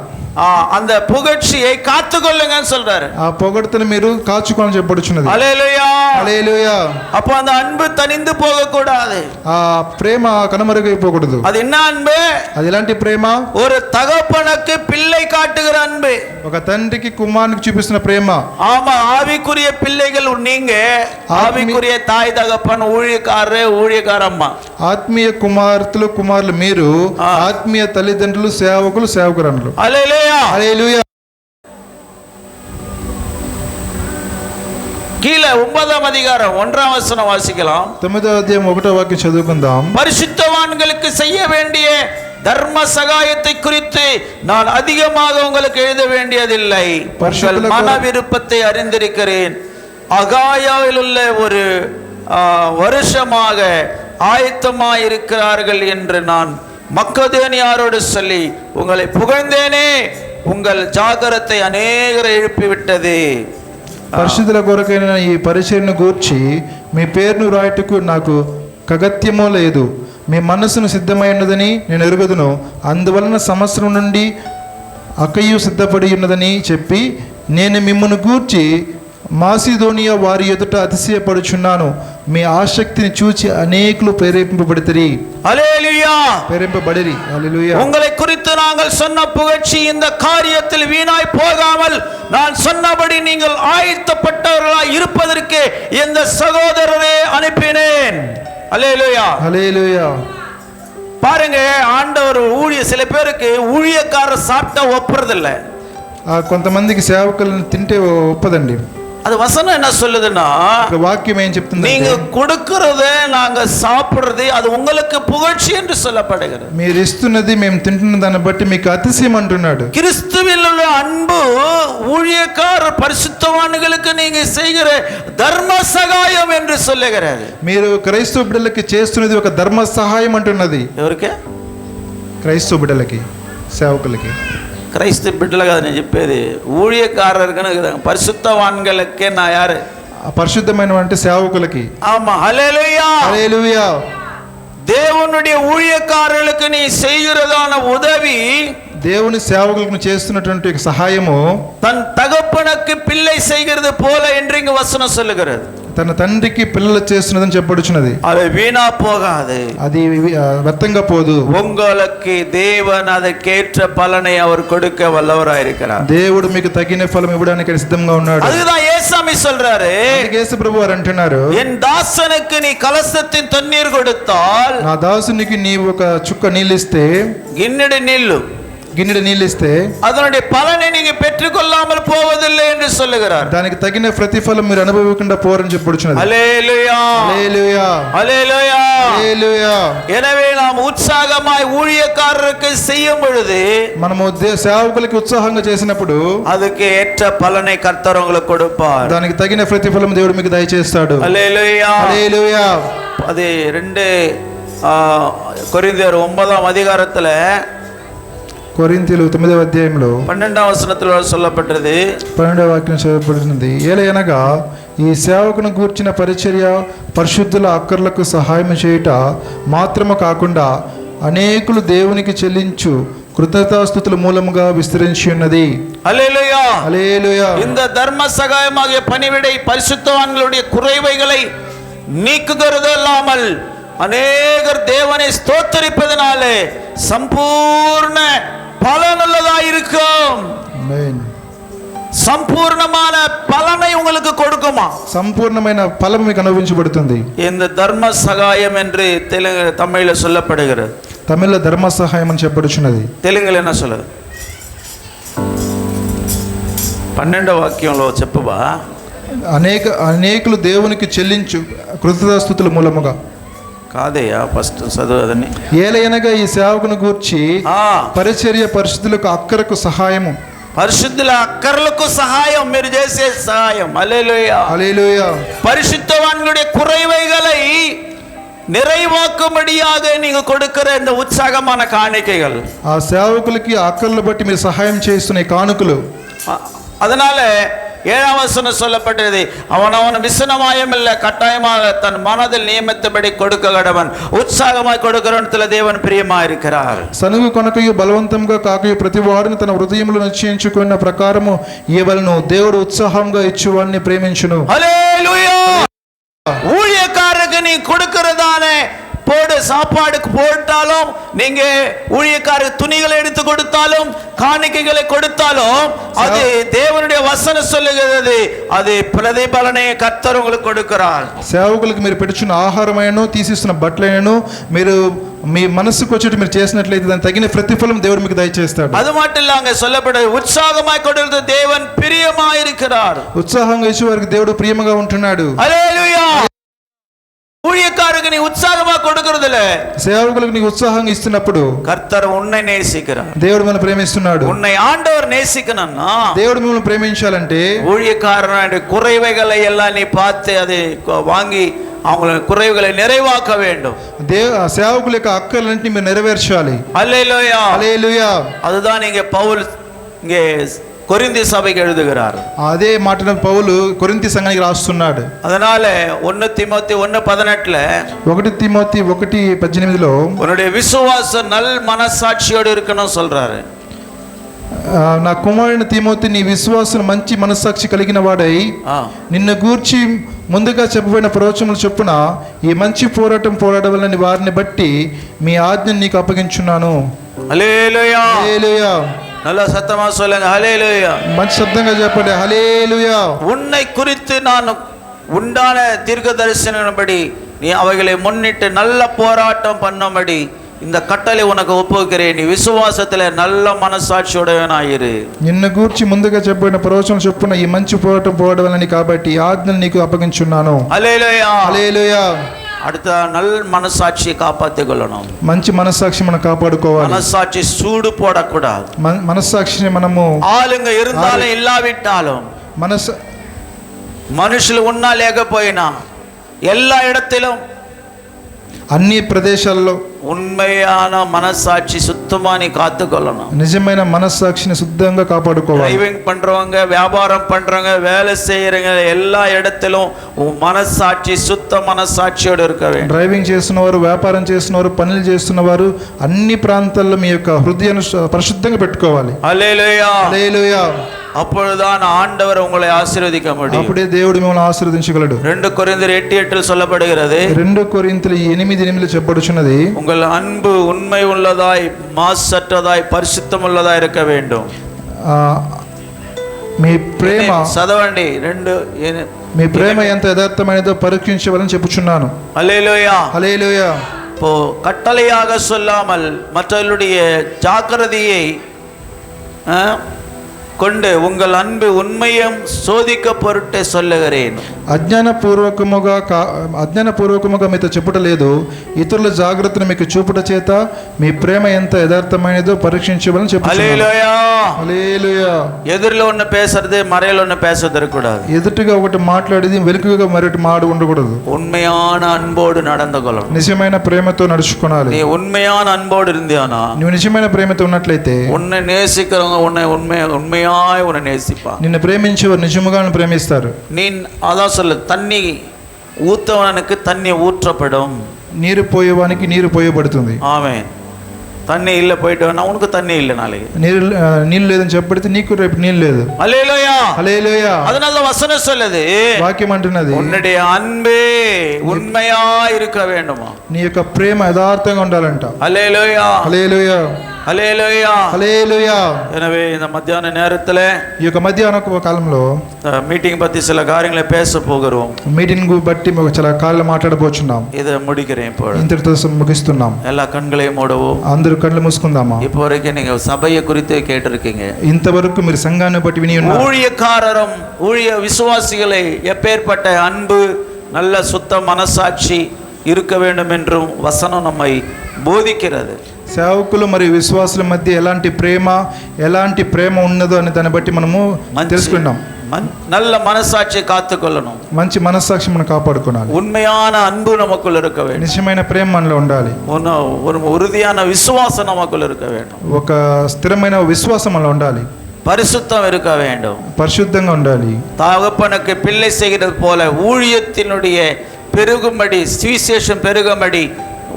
S1: அந்த புகழ்ச்சியை காத்துக்கொள்ளுங்கன்னு சொல்றாரு.
S2: ఆ పొగడ్తను మీరు కాచుకోవాలని చెప్పబడుచున్నది.
S1: హల్లెలూయా.
S2: హల్లెలూయా.
S1: அப்ப அந்த அன்பு தனிந்து போக கூடாது.
S2: ఆ ప్రేమ కనుమరుగైపోకూడదు.
S1: அது என்ன அன்பு?
S2: అది ఎలాంటి ప్రేమ?
S1: ஒரு தகப்பனுக்கு பிள்ளை காட்டுகிற அன்பு.
S2: ఒక తండ్రికి కుమారునికి చూపిస్తున్న ప్రేమ.
S1: ஆமா, ஆவிக்குரிய பிள்ளைகள் நீங்க, ஆவிக்குரிய தாய் தகப்பன், ஊழியக்காரம்மா,
S2: ఆత్మీయ కుమార్తెలు కుమారులు మీరు, ఆత్మీయ తల్లిదండ్రులు, సేవకులు సేవకురాలు.
S1: హల్లెలూయా. హల్లెలూయా. கீழே 9ஆம் அதிகாரம் 1ஆம் வசனம் வாசிக்கலாம்.
S2: 9వ అధ్యాయం 1వ వాక్యం చదువుకుందాం.
S1: பரிசுத்தவான்களுக்கு செய்ய வேண்டிய தர்ம சகாயத்தை குறித்து நான் அதிகமாக உங்களுக்கு எழுத வேண்டியதில்லை. உங்கள் மன விருப்பத்தை அறிந்திருக்கிறேன். அகாயாவில் உள்ள ஒரு வருஷமாக ஆயத்தமாயிருக்கிறார்கள் என்று நான் மக்கதேனியாரோடு சொல்லி உங்களை புகழ்ந்தேனே. உங்கள் జాగరத்தை అనేకரை எழுப்பிவிட்டது.
S2: పరిశుద్ధుల కొరకైన ఈ పరిచర్యను గూర్చి మీ పేరును రాయటకు నాకు కగత్యమో లేదు. మీ మనస్సును సిద్ధమై ఉన్నదని నేను ఎరుగుదును, అందువలన సంవత్సరం నుండి అకయు సిద్ధపడి ఉన్నదని చెప్పి నేను మిమ్మల్ని గూర్చి మాసిదోనియా వారి ఎదుట అతిశయపడుచున్నాను. మీ ఆసక్తిని చూచి అనేకులు ప్రేరేపింపబడితిరి.
S1: அல்லேலூயா.
S2: ప్రేరేపింపబడిరి. హల్లెలూయా.
S1: உங்களை குறித்து நாங்கள் சொன்ன புகழ்ச்சி இந்த காரியத்தில் வீணாய் போகாமல் நான் சொன்னபடி நீங்கள் ஆயத்தப்பட்டவர்களாய் இருப்பதற்கு இந்த சகோதரரை அனுப்பினேன். அல்லேலூயா.
S2: హల్లెలూయా.
S1: பாருங்க, ஆண்டவர் சில பேருக்கு ஊழியக்காரர் சாப்பிட்டா ஒப்புறதில்ல.
S2: కొంతమందికి సేవకులను తింటే ఒప్పదండి.
S1: அது வசனம் என்ன சொல்லுதுன்னா,
S2: వాక్యం ఏం చెప్తుంది?
S1: நீங்க கொடுக்கறத நாங்க சாப்பிடுறது அது உங்களுக்கு புகழ்ச்சி என்று சொல்லப்படுகிறது.
S2: మీరు ఇస్తున్నది మేము తింటున్న దాన్ని బట్టి మీకు అతిశయం అంటున్నాడు.
S1: கிறிஸ்துவில் உள்ள அன்பு ஊழியக்காரர் பரிசுத்தவான்களுக்கு நீங்க செய்கிற தர்ம சகாயம் என்று சொல்லுகிறது.
S2: మీరు క్రైస్తవ బిడ్డలకి చేస్తున్నది ఒక ధర్మ సహాయం అంటున్నది.
S1: ఎవరికి?
S2: క్రైస్తవ బిడ్డలకి, సేవకులకి.
S1: క్రైస్తవ బిడ్డలు కదా నేను చెప్పేది, ஊழியக்காரருக்கு పరిశుద్ధవాన్களுకే నా యారు
S2: పరిశుద్ధమైన అంటే సేవకులకి.
S1: ஆமா. ஹல்லேலூயா.
S2: హల్లెలూయా.
S1: தேவனுடைய ஊழியக்காரர்களுக்கு நீ செய்கிறதான உதவி,
S2: దేవుని సేవకులకు చేస్తున్నటువంటి సహాయము
S1: தன் தகப்பனுக்கு பிள்ளை செய்கிறது போல என்று இங்கு வசனம் சொல்லுகிறது.
S2: తన తండ్రికి పిల్లలు చేస్తున్నదని చెప్పబడుచున్నది.
S1: அது வீணா போகாது,
S2: అది వ్యర్థంగా పోదు.
S1: உங்களுக்கு தேவன் அதற்கேற்ற பலனை அவர் கொடுக்க வல்லவராயிருக்கிறார்.
S2: దేవుడు మీకు తగిన ఫలం ఇవ్వడానికి సిద్ధంగా ఉన్నాడు.
S1: அதுதான் యేసామి சொல்றாரு,
S2: యేసు ప్రభు వారు అంటున్నారు,
S1: என் தாசனுக்கு நீ கலசத்தின் தண்ணீர் கொடுத்தால்,
S2: నా దాసునికి నీవు ఒక చుక్క నీళ్ళు ఇస్తే,
S1: గిన్నెడు నీళ్లు
S2: గిన్నెడు నీళ్ళు ఇస్తే
S1: அதனுடைய பலனை நீங்க பெற்றுக்கொள்ளாமல் போவதில்லை என்று சொல்லுகிறார்.
S2: దానికి తగిన ప్రతిఫలం మీరు అనుభవించకుండా పోరని చెప్పబడుచున్నది.
S1: హల్లెలూయా.
S2: హల్లెలూయా.
S1: హల్లెలూయా.
S2: హల్లెలూయా.
S1: எனவே நாம் உற்சாகமாய் ஊழியக்காரருக்கு செய்யும் பொழுது,
S2: మనము సేవకులకు ఉత్సాహంగా చేసినప్పుడు
S1: அதுக்கு ஏற்ற பலனை கர்த்தர் உங்களுக்கு கொடுப்பார்.
S2: దానికి తగిన ప్రతిఫలం దేవుడు మీకు దయచేస్తాడు.
S1: హల్లెలూయా.
S2: హల్లెలూయా.
S1: அது 2 கொரிந்தியர் 9ஆம் அதிகாரத்துல
S2: కొరింథీయులు 9వ అధ్యాయంలో
S1: 12వ వచనத்தில் சொல்லப்பட்டது.
S2: 12వ వాక్యం చదవబడుతుంది. ఏలయనగా ఈ సేవకును గూర్చిన పరిచర్య పరిశుద్ధుల అక్కర్లకు సహాయం చేయుట మాత్రము కాకుండా అనేకులు దేవునికి చెల్లించు కృతజ్ఞతాస్తుతుల మూలముగా విస్తరించి ఉన్నది.
S1: హల్లెలూయా.
S2: హల్లెలూయా.
S1: இந்த தர்ம சகாயமாகிய பணிவிடை பரிசுத்தவான்களுடைய குறைவைகளை நீக்குகிறது அல்லாமல் அநேகர் தேவனை ஸ்தோத்தரிப்பதனாலே சம்பூர்ண பலனுள்ளதா இருக்கும்.
S2: ఆమేన్.
S1: సంపూర్ణమైన పలனை உங்களுக்கு கொடுக்குமா?
S2: సంపూర్ణమైన ఫలం మీకు అనుభవించబడుతుంది.
S1: இந்த தர்ம சகாயம் என்று தமிழ்ல சொல்லப்படுகிறது.
S2: తమిళ ధర్మ సహాయం అని చెప్పబడుచున్నది.
S1: తెలుగులో என்ன சொல்லுது? 12వ వాక్యంలో చెప్పబా,
S2: అనేకులు దేవునికి చెల్లించు కృతజ్ఞతాస్తుతుల మూలముగా.
S1: కాదయ్యా, ఫస్ట్ చదువు అదని.
S2: ఏలయనగా ఈ సేవకును గూర్చి పరిచర్య పరిశుద్ధులకు అక్కరకు సహాయము,
S1: పరిశుద్ధుల అక్కర్లకు సహాయం మీరు చేసే సహాయం. హల్లెలూయా.
S2: హల్లెలూయా.
S1: பரிசுத்தவான்களுடைய குறைவைகளை நிறைவாக்கும்படியாக நீங்க கொடுக்கிற இந்த உற்சாகமான காணிக்கைகள்,
S2: ఆ సేవకులకి అక్కర్లు బట్టి మీరు సహాయం చేస్తున్న కానుకలు.
S1: அதனால 7ஆம் வசனம் சொல்லப்பட்டது, அவனவன் விசனமாயம் இல்லை, கட்டாயமாக தன் மனதில் நியமித்தபடி கொடுக்க கடவன், உற்சாகமாய் கொடுக்கிறவனத்தில் தேவன் பிரியமா இருக்கிறார்.
S2: సనుగు కొనకయు బలవంతంగా కాకయు ప్రతి వాడిని తన హృదయంలో నిశ్చయించుకున్న ప్రకారము ఇవ్వలను. దేవుడు ఉత్సాహంగా ఇచ్చువాడిని ప్రేమించును.
S1: హల్లెలూయా. ஊழியக்காரருக்கு நீ கொடுக்கிறதானே போடு, சாப்பாடுக்கு போட்டாலும், நீங்க ஊழியக்காரருக்கு துணிகளை எடுத்து கொடுத்தாலும், காணிக்கைகளை கொடுத்தாலும், அது தேவனுடைய வசனம் சொல்லுகிறது, அது பிரதிபலனை கர்த்தர் உங்களுக்கு கொடுக்கிறார்.
S2: సేవకులకు మీరు పెట్టుచున్న ఆహారమైనను తీసిస్తున్న బట్టలైనను మీరు మీ మనసుకు వచ్చేట్టు మీరు చేసినట్లయితే దాని తగిన ప్రతిఫలం దేవుడు మీకు దయచేస్తాడు.
S1: அது மட்டும் இல்ல, அங்க சொல்லப்படுது உற்சாகமாய் கொடுக்கிறது தேவன் பிரியமாய் இருக்கிறார்.
S2: ఉత్సాహంగా ఇచ్చే వారికి దేవుడు ప్రియముగా ఉంటున్నాడు.
S1: హల్లెలూయా. ஊழியக்காரருக்கு நீ உற்சாகமா கொடுக்கிறதுல,
S2: సేవకులకు నీకు ఉత్సాహంగా ఇస్తున్నప్పుడు
S1: கர்த்தர் உன்னை நேசிக்கிறார்.
S2: దేవుడు మనం ప్రేమిస్తున్నాడు.
S1: உன்னை ஆண்டவர் நேசிக்கணும்னா,
S2: దేవుడు మిమ్మల్ని ప్రేమించాలంటే
S1: ஊழியக்காரனுடைய குறைவைகளை எல்லாம் நீ பார்த்து அதை வாங்கி அவங்கள குறைவுகளை நிறைவாக்க வேண்டும்.
S2: సేవకుల యొక్క అక్కర్లన్నింటినీ మీరు నెరవేర్చాలి.
S1: హల్లెలూయా.
S2: హల్లెలూయా.
S1: அதுதான் இங்க பவுல் இங்கே கொரிந்தி சபைக்கு எழுதுகிறார்.
S2: అదే మాటను పౌలు కొరింథీ సంఘానికి రాస్తున్నాడు.
S1: அதனால 1 தீமோத்தேயு 1:18
S2: 1 తిమోతి 1:18
S1: உன்னுடைய விசுவாசம் நல் மனசாட்சியோடு இருக்கணும் சொல்றாரு.
S2: నా కుమారుని తిమోతి నీ విశ్వాసం మంచి మనస్సాక్షి కలిగిన వాడై నిన్ను గూర్చి ముందుగా చెప్పబడిన ప్రవచనములు చొప్పున ఈ మంచి పోరాటం పోరాడవలని వారిని బట్టి మీ ఆజ్ఞను నీకు అప్పగించున్నాను.
S1: హల్లెలూయా.
S2: హల్లెలూయా.
S1: நல்லா சத்தமா சொல்லுங்க. ஹல்லேலூயா.
S2: మంచి శబ్దంగా చెప్పండి. హల్లెలూయా.
S1: உன்னை குறித்து நான் உண்டான தீர்க்க தரிசனப்படி நீ அவைகளை முன்னிட்டு நல்ல போராட்டம் பண்ணும்படி இந்த கட்டளை உனக்கு ஒப்புக்கிறேன். நீ விசுவாசத்துல நல்ல మనస్సాక్షియుడవనాయిరు.
S2: నిన్ను గూర్చి ముందుగా చెప్పబడిన ప్రవచనం చొప్పున ఈ మంచి పోరాటం పోరాడవలని కాబట్టి ఈ ఆజ్ఞను నీకు అప్పగించున్నాను.
S1: హల్లెలూయా.
S2: హల్లెలూయా.
S1: அடுத்த நல் மனசாட்சியை காப்பாற்றிக் கொள்ளணும்.
S2: మంచి మనస్సాక్షి మనం కాపాడుకోవాలి.
S1: మనసాட்சி సూడు పోడకూడదు.
S2: మనస్సాక్షిని మనము
S1: ఆలుంగ இருந்தாலும் இல்லாவிட்டாலும் మనుషులు ఉన్నా లేకపోయినా எல்லா இடத்திலும்
S2: అన్ని ప్రదేశాల్లో
S1: உண்மையான மனசாட்சி சுத்தமா நீ காத்துக்கொள்ளணும்.
S2: నిజమైన మనస్సాక్షిని శుద్ధంగా కాపాడుకోవాలి.
S1: డ్రైవింగ్ பண்றவங்க, வியாபாரம் பண்றவங்க, வேலை செய்யறவங்க எல்லா இடத்திலும் మనసాட்சி சுத்த మనసాட்சியோடு இருக்க வேண்டும்.
S2: డ్రైవింగ్ చేస్తున్నవారు, వ్యాపారం చేస్తున్నవారు, పనులు చేస్తున్నవారు అన్ని ప్రాంతాల్లో మీ యొక్క హృదయాన్ని పరిశుద్ధంగా పెట్టుకోవాలి.
S1: హల్లెలూయా.
S2: హల్లెలూయా.
S1: அப்பொழுதுதான் ஆண்டவர் உங்களை ஆசீர்வதிக்க முடியும்.
S2: అప్పుడే దేవుడు మిమ్మల్ని ఆశీర్వదించగలడు.
S1: 2 కొరింథీయులు 8:8 சொல்லப்படுகிறது.
S2: 2 కొరింథీయులు 8:8 చెప్పబడుచున్నది.
S1: உங்கள் அன்பு உண்மை உள்ளதாய், மாசற்றதாய், பரிசுத்தம் உள்ளதாய் இருக்க வேண்டும்.
S2: మీ ప్రేమ
S1: చదవండి.
S2: మీ ప్రేమ ఎంత యథార్థమైనదో పరీక్షించవాలని చెప్పుచున్నాను.
S1: హల్లెలూయా.
S2: హల్లెలూయా.
S1: இப்போ கட்டளையாக சொல்லாமல் மற்றவர்களுடைய ஜாக்கிரதையை கொண்டு உங்கள் அன்பு உண்மையும் சோதிக்க பொருட்டே சொல்லுகிறேன்.
S2: అజ్ఞానపూర్వకముగా మీతో చెప్పుట లేదు, ఇతరుల జాగ్రత్తను మీకు చూపుట చేత మీ ప్రేమ ఎంత యథార్థమైనదో పరీక్షించవాలని చెప్పుచున్నాను.
S1: హల్లెలూయా.
S2: హల్లెలూయా.
S1: ఎదురులో ఉన్న பேசுறது மறையில ఉన్న பேசுறது இருக்கக்கூடாது.
S2: ఎదుటిగా ఒకటి మాట్లాడేది వెలుగుగా మరొకటి మాట ఉండకూడదు.
S1: உண்மையான அன்போடு நடந்து கொள்ளணும்.
S2: నిజమైన ప్రేమతో నడుచుకోవాలి.
S1: நீ உண்மையான அன்போடு இருந்தியானா,
S2: నువ్వు నిజమైన ప్రేమతో ఉన్నట్లయితే
S1: உன்னை நேசிக்கிறவங்க உண்மையாய் உன்னை நேசிப்பா.
S2: నిన్ను ప్రేమించేవారు నిజముగా ప్రేమిస్తారు.
S1: நீ அதான் சொல்லு, தண்ணி ஊத்தவனுக்கு தண்ணி ஊற்றப்படும்.
S2: నీరు పోయేవానికి నీరు పోయబడుతుంది.
S1: ஆமென். தண்ணி இல்ல போயிட்டு வேணா உனக்கு தண்ணி இல்ல நாளைக்கு.
S2: నీళ్ళు లేదని చెప్పబడితే నీకు రేపు నీళ్ళు లేదు.
S1: హల్లెలూయా.
S2: హల్లెలూయా.
S1: அதனால வசனம் சொல்லுது,
S2: వాక్యం అంటున్నది,
S1: உன்னுடைய அன்பே உண்மையாய் இருக்க வேண்டுமா.
S2: నీ యొక్క ప్రేమ యథార్థంగా ఉండాలంట.
S1: హల్లెలూయా.
S2: హల్లెలూయా.
S1: హల్లెలూయా.
S2: హల్లెలూయా.
S1: எனவே இந்த மத்தியான நேரத்துல
S2: ఈ యొక్క మధ్యాహ్న కాలంలో
S1: மீட்டிங் பத்தி சில காரியங்களை பேச போகிறோம்.
S2: మీటింగ్ బట్టి చాలా కార్యాలు మాట్లాడబోచున్నాం.
S1: இதை முடிக்கிறேன். இப்போ
S2: ఇంతటితో ముగిస్తున్నాం.
S1: எல்லா கண்களையும் மூடவும்.
S2: అందరూ కళ్ళు మూసుకుందామా.
S1: இப்போ வரைக்கும் நீங்க சபையை குறித்து கேட்டிருக்கீங்க.
S2: ఇంతవరకు మీరు సంఘాన్ని బట్టి విని ఉన్నారు.
S1: ஊழியக்காரரும் ஊழிய விசுவாசிகளை எப்பேற்பட்ட அன்பு, நல்ல சுத்த மனசாட்சி இருக்க வேண்டும் என்றும் வசனம் நம்மை போதிக்கிறது.
S2: సేవకులు మరియు విశ్వాసుల మధ్య ఎలాంటి ప్రేమ ఉన్నదో అని దాన్ని బట్టి మనము తెలుసుకున్నాం.
S1: நல்ல மனசாட்சியை காத்துக்கொள்ளணும்.
S2: మంచి మనస్సాక్షి మనం కాపాడుకోవాలి.
S1: உண்மையான அன்பு நமக்குள்ள இருக்க வேண்டும்.
S2: నిజమైన ప్రేమ మనలో ఉండాలి.
S1: ஒரு உறுதியான விசுவாசம் நமக்குள்ள இருக்க வேண்டும்.
S2: ఒక స్థిరమైన విశ్వాసం మనలో ఉండాలి.
S1: பரிசுத்தம் இருக்க வேண்டும்.
S2: పరిశుద్ధంగా ఉండాలి.
S1: தகப்பனுக்கு பிள்ளை செய்கிறது போல ஊழியத்தினுடைய பெருகும்படி, சுவிசேஷம் பெருகும்படி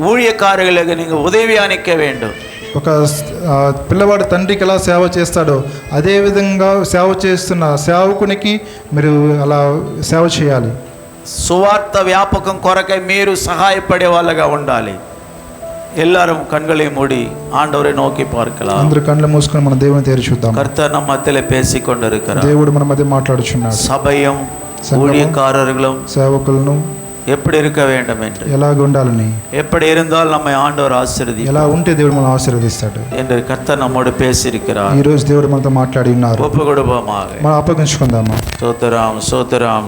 S1: ஊழியக்காரர்களுக்கு நீங்கள் உதவியா நிற்க வேண்டும்.
S2: ఒక పిల్లవాడు తండ్రికి ఎలా సేవ చేస్తాడో అదే విధంగా సేవ చేస్తున్న సేవకునికి మీరు అలా సేవ చేయాలి.
S1: సువార్త వ్యాపకం కొరకై మీరు సహాయపడే వాళ్ళగా ఉండాలి. எல்லாரும் கண்களை மூடி ஆண்டவரை நோக்கி பார்க்கலாம்.
S2: అందరూ కళ్ళు మూసుకొని మన దేవుని తెరిచి చూద్దాం.
S1: கர்த்தர் நம்ம மத்தியில பேசிக் கொண்டிருக்கிறார்.
S2: దేవుడు మన మధ్య మాట్లాడుచున్నాడు.
S1: சபையும் ஊழியக்காரர்களும்
S2: సేవకులను
S1: எப்படி இருக்க வேண்டும் என்று,
S2: ఎలాగ ఉండాలని,
S1: எப்படி இருந்தால் நம்மை ఆండవర్ ఆశీర్వదిస్తాడు,
S2: ఎలా ఉంటే దేవుడు మనల్ని ఆశీర్వదిస్తాడు
S1: என்று కర్తర్ நம்மோடு பேசியிருக்கிறார்.
S2: ఈ రోజు దేవుడు మనతో మాట్లాడి ఉన్నారు.
S1: ఒప్పుకొడుపోమాగ
S2: మనం అప్పగించుకుందామా.
S1: స్తోత్రం స్తోత్రం.